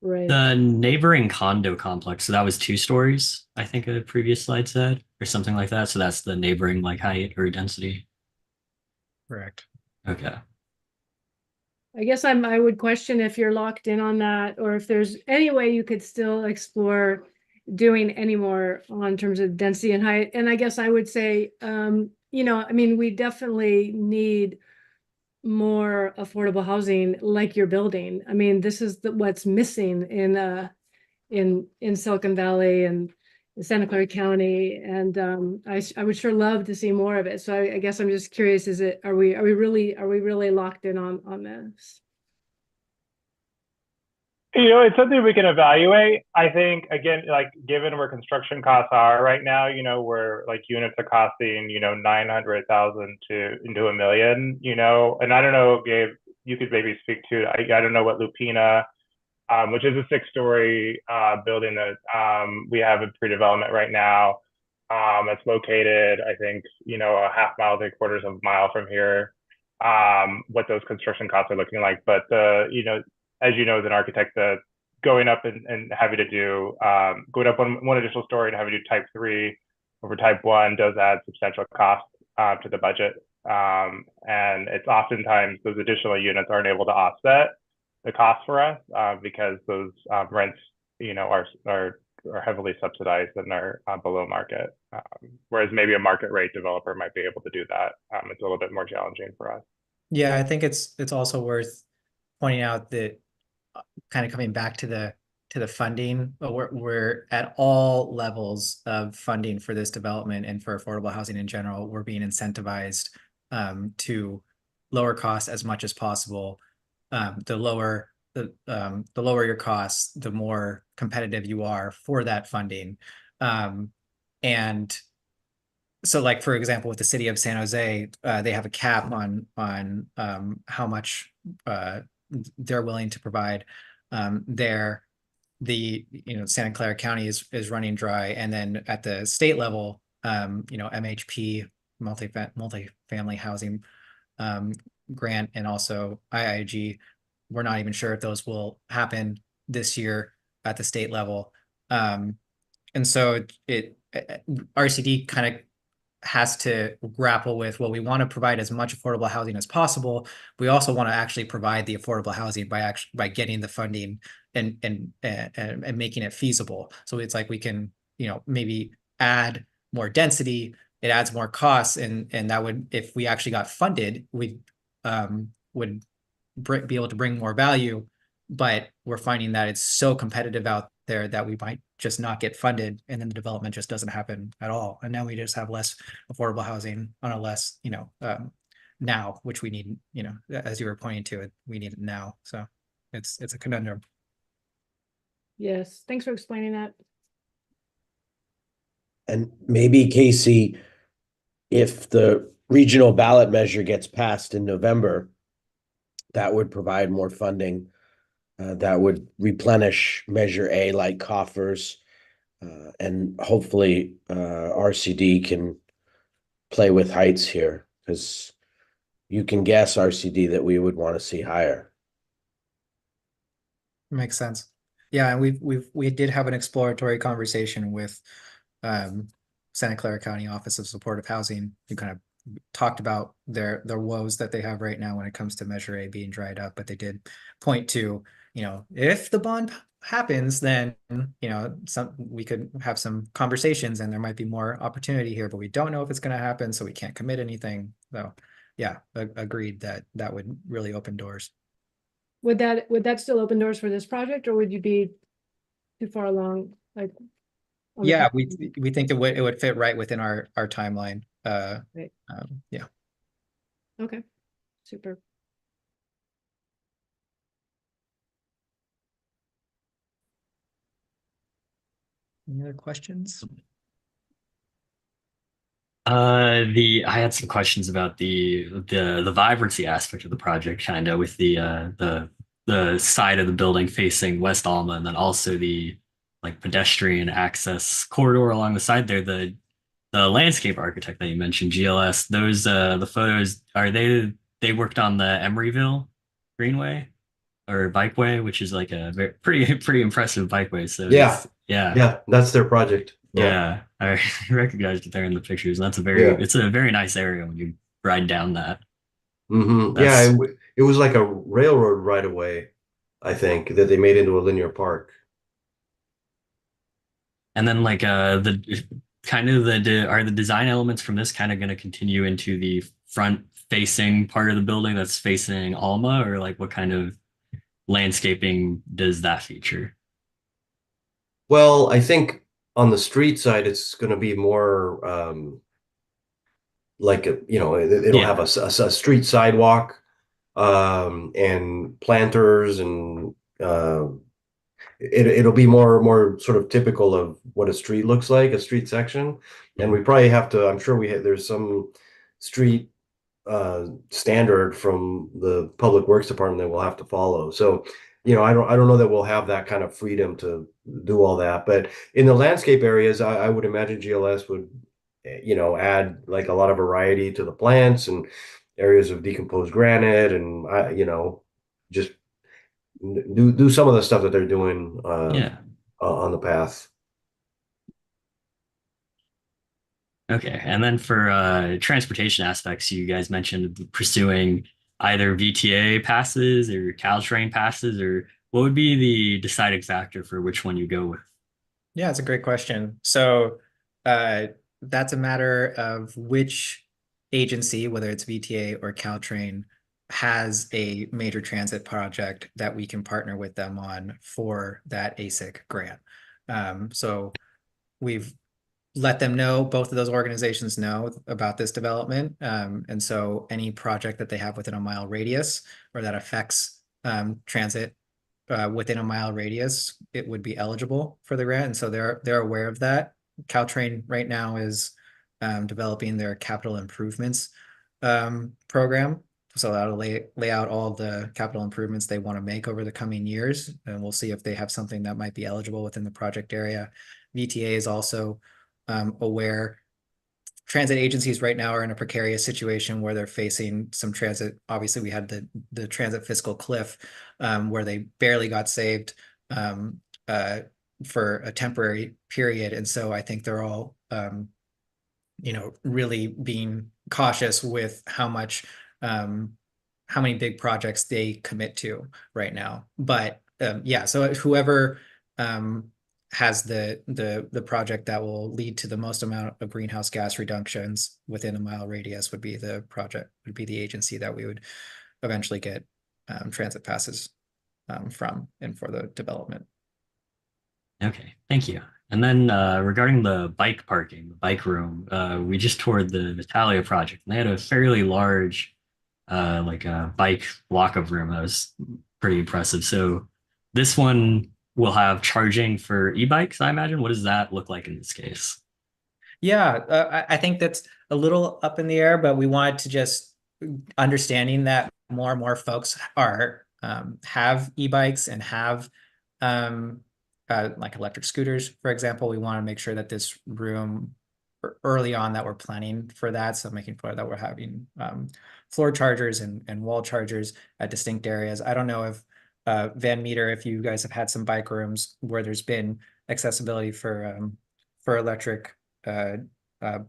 Right. The neighboring condo complex, so that was 2 stories, I think a previous slide said, or something like that. So that's the neighboring like height or density. Correct. Okay. I guess I would question if you're locked in on that, or if there's any way you could still explore doing any more on terms of density and height. And I guess I would say, you know, I mean, we definitely need more affordable housing like you're building. I mean, this is what's missing in Silicon Valley and Santa Clara County, and I would sure love to see more of it. So I guess I'm just curious: are we really locked in on this? You know, it's something we can evaluate. I think, again, like given where construction costs are right now, you know, where like units are costing, you know, 900,000 to into $1 million, you know, and I don't know, Gabe, you could maybe speak to. I don't know what Lupina, which is a 6-story building that we have in pre-development right now. It's located, I think, you know, a half mile, 3/4 of a mile from here. What those construction costs are looking like, but you know, as you know, as an architect, going up and having to do going up one additional story and having to do type 3 over type 1 does add substantial cost to the budget, and it's oftentimes those additional units aren't able to offset the cost for us because those rents, you know, are heavily subsidized and are below market. Whereas maybe a market rate developer might be able to do that. It's a little bit more challenging for us. Yeah, I think it's also worth pointing out that kind of coming back to the funding, we're at all levels of funding for this development and for affordable housing in general, we're being incentivized to lower costs as much as possible. The lower your costs, the more competitive you are for that funding. And so like, for example, with the city of San Jose, they have a cap on how much they're willing to provide. There, Santa Clara County is running dry, and then at the state level, MHP, multifamily housing grant, and also IIG, we're not even sure if those will happen this year at the state level. And so RCD kind of has to grapple with, well, we want to provide as much affordable housing as possible. We also want to actually provide the affordable housing by getting the funding and making it feasible. So it's like we can, maybe add more density, it adds more costs, and that would, if we actually got funded, we would be able to bring more value. But we're finding that it's so competitive out there that we might just not get funded, and then the development just doesn't happen at all. And now we just have less affordable housing on a less, now, which we need, as you were pointing to it, we need it now. So it's a conundrum. Yes, thanks for explaining that. And maybe, Casey, if the regional ballot measure gets passed in November, that would provide more funding. That would replenish Measure A like coffers, and hopefully RCD can play with heights here, because you can guess, RCD, that we would want to see higher. Makes sense. Yeah, and we did have an exploratory conversation with Santa Clara County Office of Supportive Housing, who kind of talked about their woes that they have right now when it comes to Measure A being dried up. But they did point to, if the bond happens, then we could have some conversations, and there might be more opportunity here, but we don't know if it's going to happen, so we can't commit anything. So yeah, agreed that would really open doors. Would that still open doors for this project, or would you be too far along? Like, yeah, we think it would fit right within our timeline. Right. Yeah. Okay, super. Any other questions? I had some questions about the vibrancy aspect of the project, kind of with the side of the building facing West Alma, and then also the like pedestrian access corridor along the side there. The landscape architect that you mentioned, GLS, those the photos, are they worked on the Emeryville Greenway or bikeway, which is like a pretty impressive bikeway. So Yeah. yeah. Yeah, that's their project. Yeah, I recognized it there in the pictures. And that's it's a very nice area when you ride down that. Mm-hmm. Yeah, it was like a railroad right away, I think, that they made into a linear park. And then like the kind of are the design elements from this kind of going to continue into the front facing part of the building that's facing Alma, or like what kind of landscaping does that feature? Well, I think on the street side, it's going to be more like it'll have a street sidewalk, and planters, and it'll be more sort of typical of what a street looks like, a street section. And we probably have to, I'm sure there's some street standard from the Public Works Department that we'll have to follow. So, I don't know that we'll have that kind of freedom to do all that. But in the landscape areas, I would imagine GLS would, add like a lot of variety to the plants and areas of decomposed granite, and just do some of the stuff that they're doing on the path. Okay. And then for transportation aspects, you guys mentioned pursuing either VTA passes or Caltrain passes, or what would be the deciding factor for which one you go with? Yeah, it's a great question. So that's a matter of which agency, whether it's VTA or Caltrain, has a major transit project that we can partner with them on for that ASIC grant. So we've let them know, both of those organizations know about this development. And so any project that they have within a mile radius, or that affects transit within a mile radius, it would be eligible for the grant. And so they're aware of that. Caltrain right now is developing their capital improvements program. So that'll lay out all the capital improvements they want to make over the coming years, and we'll see if they have something that might be eligible within the project area. VTA is also aware. Transit agencies right now are in a precarious situation where they're facing some transit. Obviously, we had the transit fiscal cliff where they barely got saved for a temporary period. And so I think they're all, really being cautious with how many big projects they commit to right now. But yeah, so whoever has the project that will lead to the most amount of greenhouse gas reductions within a mile radius would be the agency that we would eventually get transit passes from and for the development. Okay, thank you. And then regarding the bike parking, the bike room, we just toured the Natalia project, and they had a fairly large bike lock-up room that was pretty impressive. So this one will have charging for e-bikes, I imagine. What does that look like in this case? Yeah, I think that's a little up in the air, but we wanted to just understanding that more and more folks are have e-bikes and have like electric scooters, for example. We want to make sure that this room early on that we're planning for that. So making sure that we're having floor chargers and wall chargers at distinct areas. I don't know if Van Meter, if you guys have had some bike rooms where there's been accessibility for electric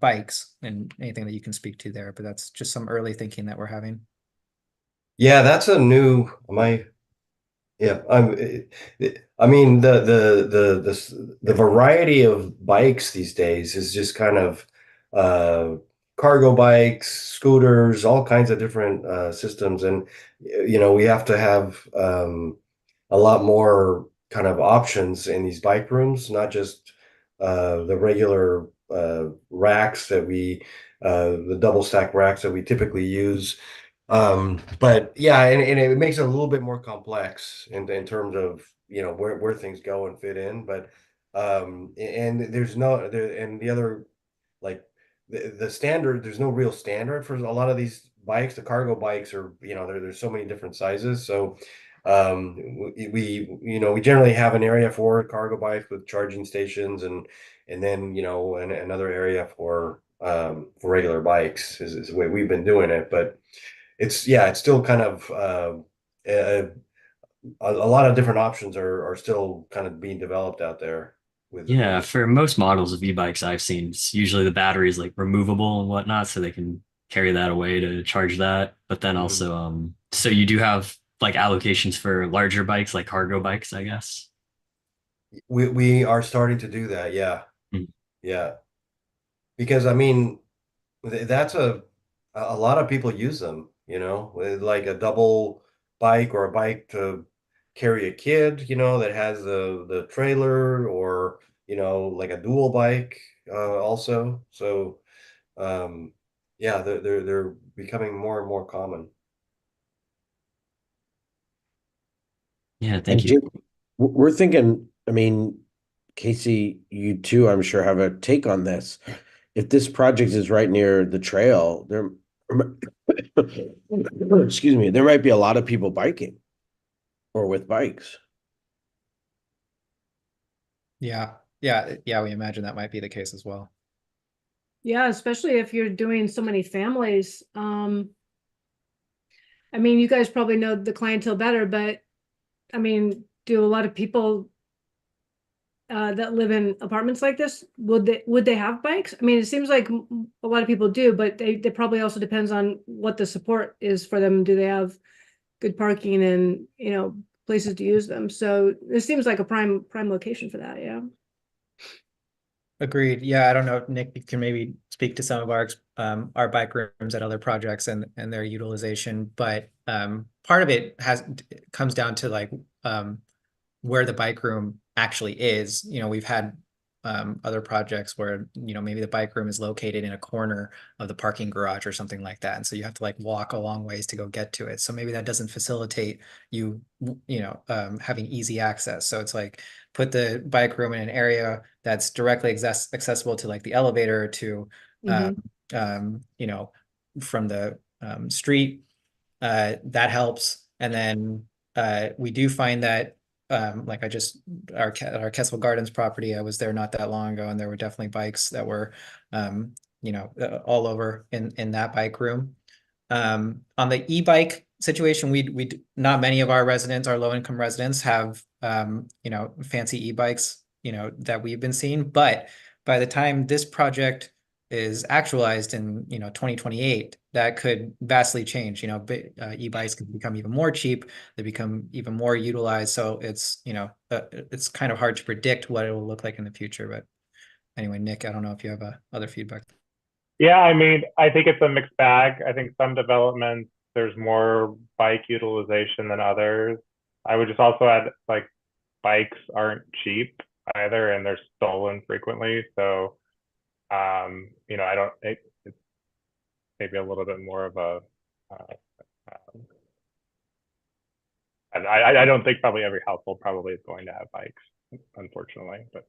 bikes and anything that you can speak to there, but that's just some early thinking that we're having. Yeah, that's a new yeah, I mean the variety of bikes these days is just kind of cargo bikes, scooters, all kinds of different systems, and we have to have a lot more kind of options in these bike rooms, not just the regular racks that the double stack racks that we typically use. But yeah, and it makes it a little bit more complex in terms of where things go and fit in. But and there's no there and the other like the standard, there's no real standard for a lot of these bikes. The cargo bikes are there's so many different sizes. So we generally have an area for cargo bikes with charging stations, and then another area for regular bikes is the way we've been doing it. But it's still kind of a lot of different options are still kind of being developed out there Yeah, for most models of e-bikes I've seen, it's usually the battery is like removable and whatnot, so they can carry that away to charge that. But then also, so you do have like allocations for larger bikes, like cargo bikes, I guess. we are starting to do that. Yeah. Mhm. Yeah, because I mean that's a lot of people use them, with like a double bike or a bike to carry a kid, that has the trailer, or like a dual bike also. So yeah, they're becoming more and more common. Yeah, And thank you. Jim, we're thinking, I mean, Casey, you too, I'm sure have a take on this. If this project is right near the trail, excuse me, there might be a lot of people biking or with bikes. Yeah, we imagine that might be the case as well. Yeah, especially if you're doing so many families. I mean, you guys probably know the clientele better, but I mean, do a lot of people that live in apartments like this, would they have bikes? I mean, it seems like a lot of people do, but they probably also depends on what the support is for them. Do they have good parking and places to use them? So this seems like a prime location for that. Yeah. Agreed. Yeah, I don't know if Nick, you can maybe speak to some of our bike rooms at other projects and their utilization, but part of it comes down to like where the bike room actually is. We've had other projects where maybe the bike room is located in a corner of the parking garage or something like that, and so you have to like walk a long ways to go get to it. So maybe that doesn't facilitate you having easy access. So it's like put the bike room in an area that's directly accessible to like the elevator, to you know, from the street. That helps. And then we do find that like our Kessel Gardens property, I was there not that long ago, and there were definitely bikes that were you know, all over in that bike room. On the e-bike situation, we not many of our residents, our low-income residents, have you know, fancy e-bikes, you know, that we've been seeing. But by the time this project is actualized in, you know, 2028, that could vastly change. You know, e-bikes can become even more cheap. They become even more utilized. So it's, you know, it's kind of hard to predict what it will look like in the future. But anyway, Nick, I don't know if you have other feedback. Yeah, I mean, I think it's a mixed bag. I think some developments, there's more bike utilization than others. I would just also add, like, bikes aren't cheap either, and they're stolen frequently. So, you know, it's maybe a little bit more of a, I don't think probably every household probably is going to have bikes, unfortunately, but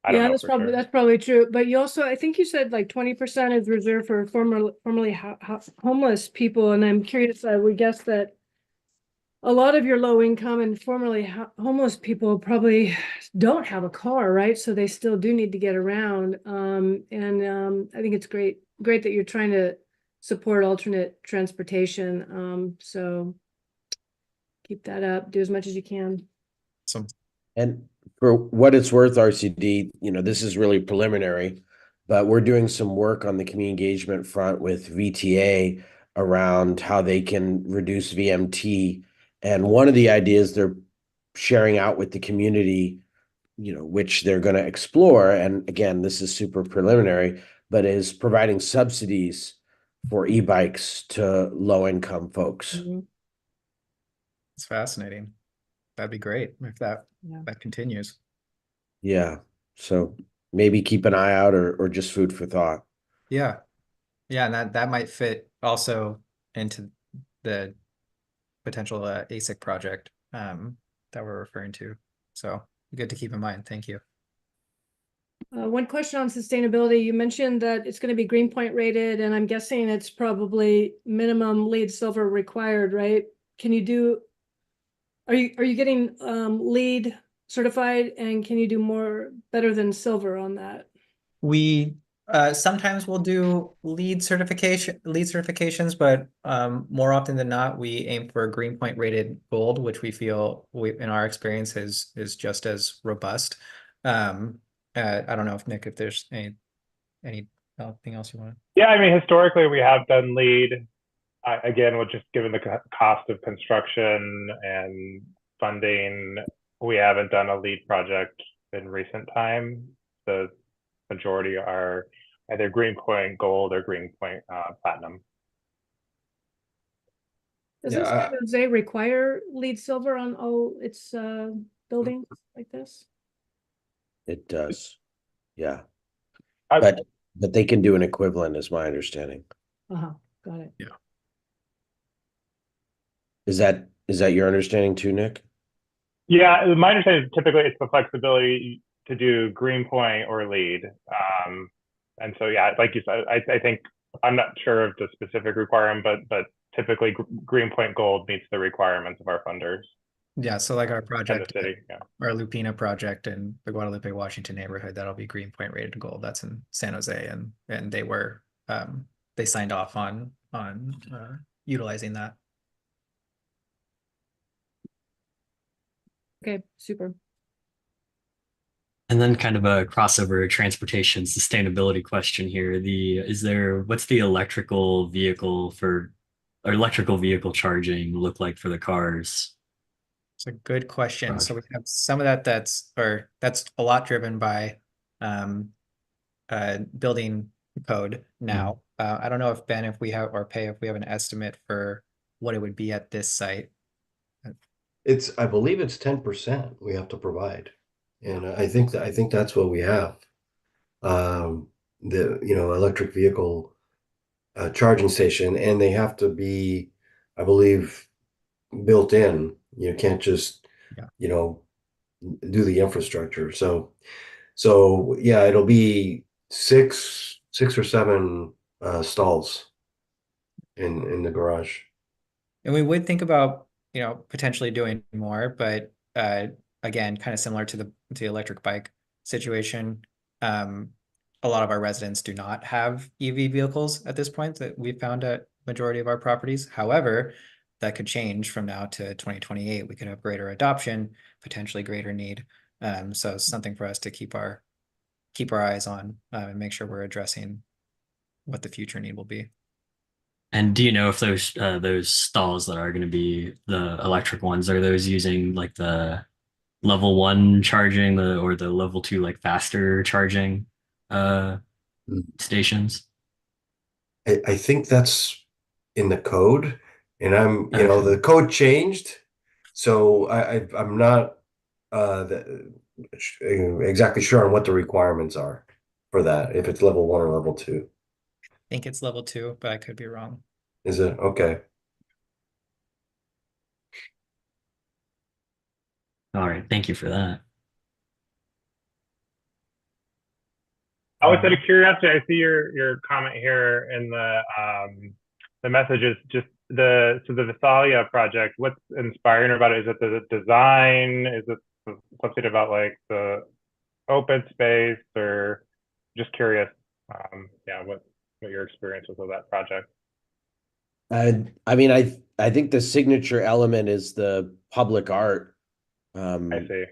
I don't Yeah, know for sure. that's probably true. But you also, I think you said like 20% is reserved for formerly homeless people, and I'm curious. I would guess that a lot of your low income and formerly homeless people probably don't have a car, right? So they still do need to get around. I think it's great that you're trying to support alternate transportation. So keep that up. Do as much as you can. So And for what it's worth, RCD, you know, this is really preliminary, but we're doing some work on the community engagement front with VTA around how they can reduce VMT. And one of the ideas they're sharing out with the community, you know, which they're going to explore, and again, this is super preliminary, but is providing subsidies for e-bikes to low-income folks. it's fascinating. That'd be great if that continues. Yeah. So maybe keep an eye out or just food for thought. Yeah. Yeah, and that might fit also into the potential ASIC project that we're referring to. So good to keep in mind. Thank you. One question on sustainability. You mentioned that it's going to be Greenpoint rated, and I'm guessing it's probably minimum LEED silver required, right? Are you getting LEED certified, and can you do better than silver on that? We sometimes we'll do LEED certifications, but more often than not, we aim for a Greenpoint rated gold, which we feel in our experience is just as robust. I don't know if Nick, if there's anything else you want to. Yeah, I mean, historically we have done LEED. Again, with just given the cost of construction and funding, we haven't done a LEED project in recent time. The majority are either Greenpoint Gold or Greenpoint Platinum. Does San Jose require LEED silver on all its buildings like this? It does. Yeah. I, But they can do an equivalent, is my understanding. Got it. Yeah. Is that your understanding too, Nick? Yeah, my understanding is typically it's the flexibility to do Greenpoint or LEED. And so, yeah, like you said, I think I'm not sure of the specific requirement, but typically Greenpoint Gold meets the requirements of our funders. Yeah, so like our project, city, our Lupina project in the Guadalupe, Washington neighborhood, that'll be Greenpoint rated gold. That's in San Jose, and they were they signed off on utilizing that. Okay, super. And then kind of a crossover transportation sustainability question here. What's the electrical vehicle charging look like for the cars? It's a good question. So we have some of that's a lot driven by building code now. I don't know if Ben, if we have an estimate for what it would be at this site. I believe it's 10% we have to provide. And I think that's what we have. The electric vehicle charging station, and they have to be, I believe, built in. You can't just do the infrastructure. So yeah, it'll be six or seven stalls in the garage. And we would think about, potentially doing more, but again, kind of similar to the electric bike situation. A lot of our residents do not have EV vehicles at this point that we've found at majority of our properties. However, that could change from now to 2028. We could have greater adoption, potentially greater need. So it's something for us to keep our eyes on and make sure we're addressing what the future need will be. And do you know if those stalls that are going to be the electric ones, are those using like the level one charging or the level two like faster charging uh stations? I think that's in the code, and Okay. the code changed, so I'm not exactly sure on what the requirements are for that, if it's level one or level two. I think it's level 2, but I could be wrong. Is it? Okay. All right. Thank you for that. I was out of curiosity, I see your comment here in the messages, just the Visalia project. What's inspiring about it? Is it the design? Is it something about like the open space, or just curious? Yeah, what your experience was with that project? I mean, I think the signature element is the public art I um, see.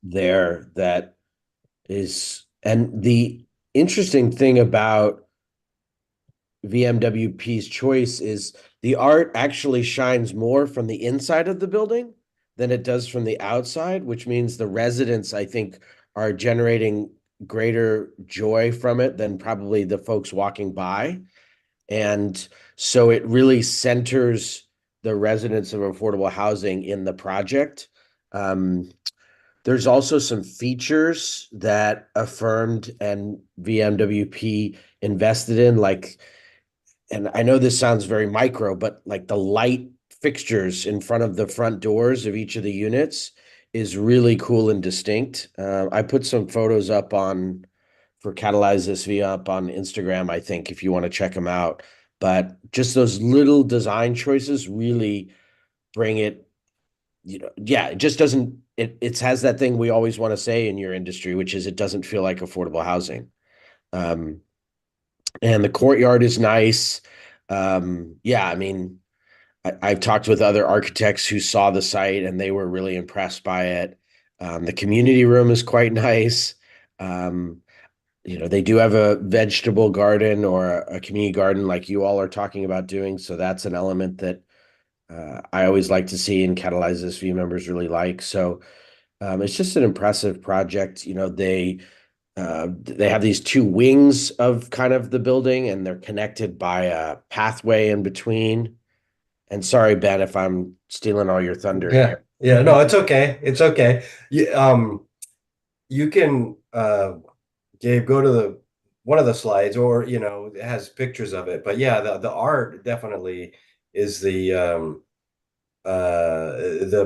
there that is, and the interesting thing about VMWP's choice is the art actually shines more from the inside of the building than it does from the outside, which means the residents, I think, are generating greater joy from it than probably the folks walking by. And so it really centers the residents of affordable housing in the project. Um, there's also some features that Affirmed and VMWP invested in, like, and I know this sounds very micro, but like the light fixtures in front of the front doors of each of the units is really cool and distinct. I put some photos up for Catalyze This via up on Instagram, I think, if you want to check them out. But just those little design choices really bring it, yeah, it just doesn't, it has that thing we always want to say in your industry, which is it doesn't feel like affordable housing. Um, and the courtyard is nice. Yeah, I mean, I've talked with other architects who saw the site and they were really impressed by it. The community room is quite nice. Um, they do have a vegetable garden or a community garden like you all are talking about doing. So that's an element that I always like to see and Catalyze This view members really like. So it's just an impressive project. They have these two wings of kind of the building and they're connected by a pathway in between. And sorry, Ben, if I'm stealing all your thunder Yeah. here. Yeah. No, it's okay. It's okay. You can Gabe, go to the one of the slides, or it has pictures of it. But yeah, the art definitely is the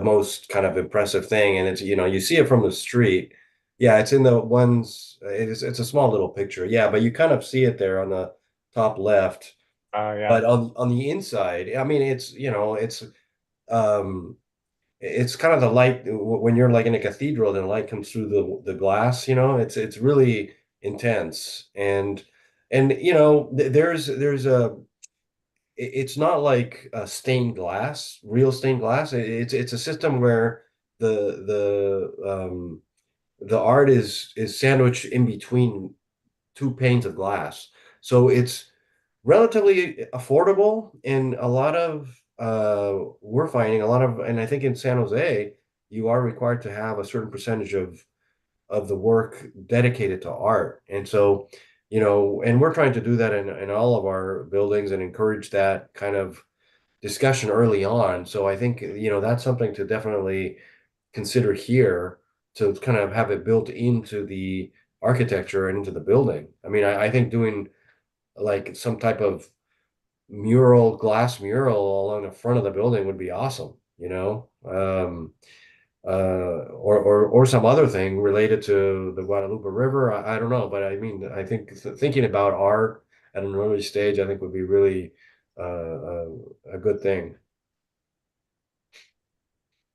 most kind of impressive thing, and it's you see it from the street. Yeah, it's in the ones. It's a small little picture. Yeah, but you kind of see it there on the top left. Yeah. But on the inside, I mean, um it's kind of the light when you're like in a cathedral, and the light comes through the glass. It's really intense, and there's a it's not like stained glass, real stained glass. It's a system where the art is sandwiched in between two panes of glass, so it's relatively affordable. And a lot of we're finding a lot of, and I think in San Jose you are required to have a certain percentage of the work dedicated to art. And so and we're trying to do that in all of our buildings and encourage that kind of discussion early on. So I think that's something to definitely consider here, to kind of have it built into the architecture and into the building. I mean, I think doing like some type of glass mural along the front of the building would be awesome. or some other thing related to the Guadalupe River. I don't know, but I mean, I think thinking about art at an early stage, I think would be really a good thing.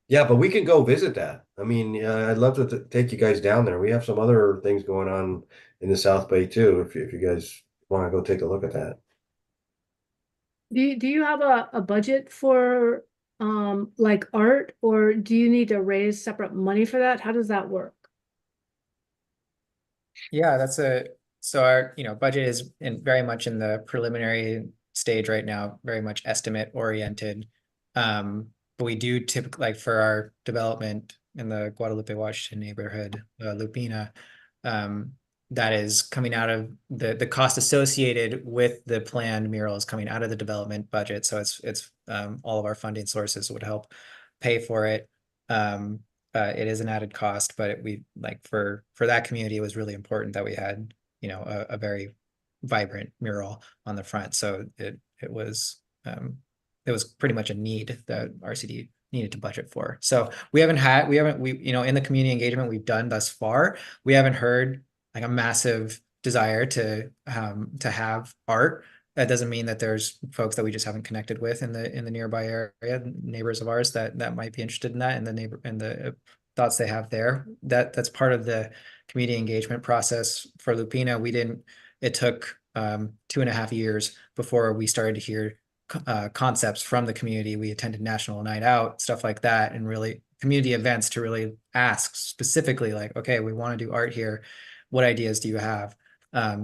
Yeah, but we can go visit that. I mean, I'd love to take you guys down there. We have some other things going on in the South Bay too, if you guys want to go take a look at that. Do you have a budget for like art, or do you need to raise separate money for that? How does that work? Yeah, so our, budget is very much in the preliminary stage right now, very much estimate oriented. But we do typically, like for our development in the Guadalupe, Washington neighborhood, Lupina, that is coming out of the cost associated with the planned mural is coming out of the development budget. So it's all of our funding sources would help pay for it. It is an added cost, but we like for that community, it was really important that we had, a very vibrant mural on the front. So it was pretty much a need that RCD needed to budget for. So we in the community engagement we've done thus far, we haven't heard like a massive desire to have art. That doesn't mean that there's folks that we just haven't connected with in the nearby area, neighbors of ours that might be interested in that, and the thoughts they have there. That's part of the community engagement process for Lupina. It took 2.5 years before we started to hear concepts from the community. We attended National Night Out, stuff like that, and really community events to really ask specifically like, okay, we want to do art here. What ideas do you have?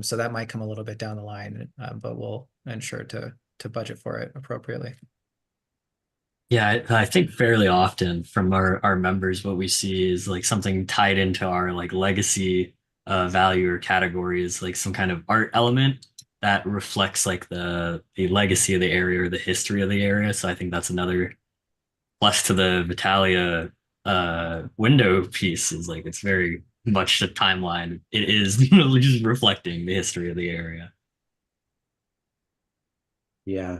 So that might come a little bit down the line, but we'll ensure to budget for it appropriately. Yeah, I think fairly often from our members, what we see is like something tied into our like legacy value or category is like some kind of art element that reflects like the legacy of the area or the history of the area. So I think that's another plus to the Vitalia window piece is like it's very much the timeline. It is just reflecting the history of the area. Yeah.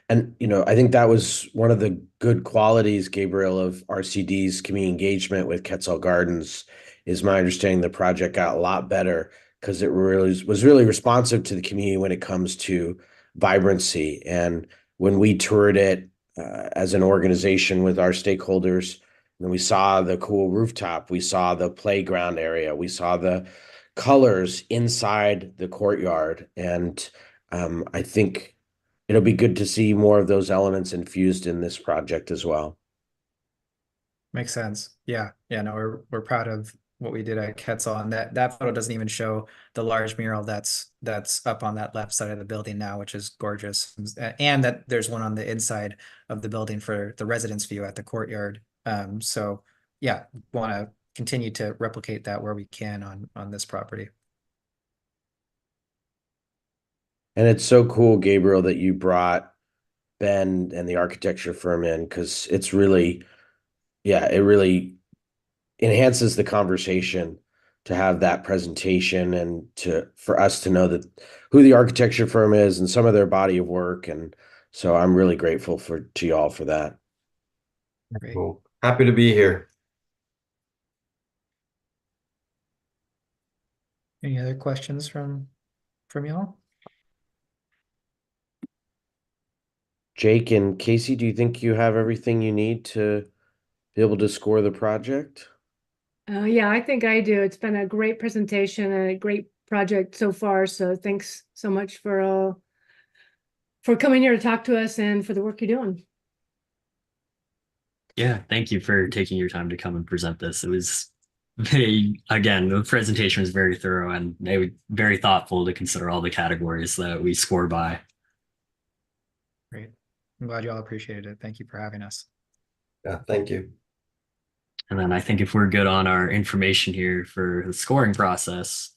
And, I think that was one of the good qualities, Gabriel, of RCD's community engagement with Quetzal Gardens, is my understanding the project got a lot better because it really was really responsive to the community when it comes to vibrancy. And when we toured it as an organization with our stakeholders, and we saw the cool rooftop, we saw the playground area, we saw the colors inside the courtyard. And I think it'll be good to see more of those elements infused in this project as well. Makes sense. Yeah. No, we're proud of what we did at Quetzal, and that photo doesn't even show the large mural that's up on that left side of the building now, which is gorgeous, and that there's one on the inside of the building for the residence view at the courtyard. So yeah, want to continue to replicate that where we can on this property. And it's so cool, Gabriel, that you brought Ben and the architecture firm in, because it really enhances the conversation to have that presentation and for us to know that who the architecture firm is and some of their body of work. And so I'm really grateful to y'all for that. Great. Cool. Happy to be here. Any other questions from y'all? Jake and Casey, do you think you have everything you need to be able to score the project? Yeah, I think I do. It's been a great presentation and a great project so far. So thanks so much for coming here to talk to us and for the work you're doing. Yeah, thank you for taking your time to come and present this. It was again, the presentation was very thorough and they were very thoughtful to consider all the categories that we score by. Great. I'm glad you all appreciated it. Thank you for having us. Yeah, thank you. And then I think if we're good on our information here for the scoring process,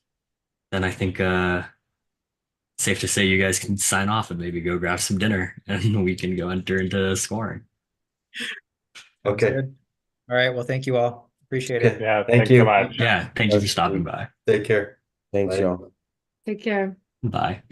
then I think safe to say you guys can sign off and maybe go grab some dinner and we can go enter into scoring. Okay. Good. All right. Well, thank you all. Appreciate it. Yeah, Thank thanks you. so much. Yeah, thank you for stopping by. Take care. Thanks, Bye. y'all. Take care. Bye.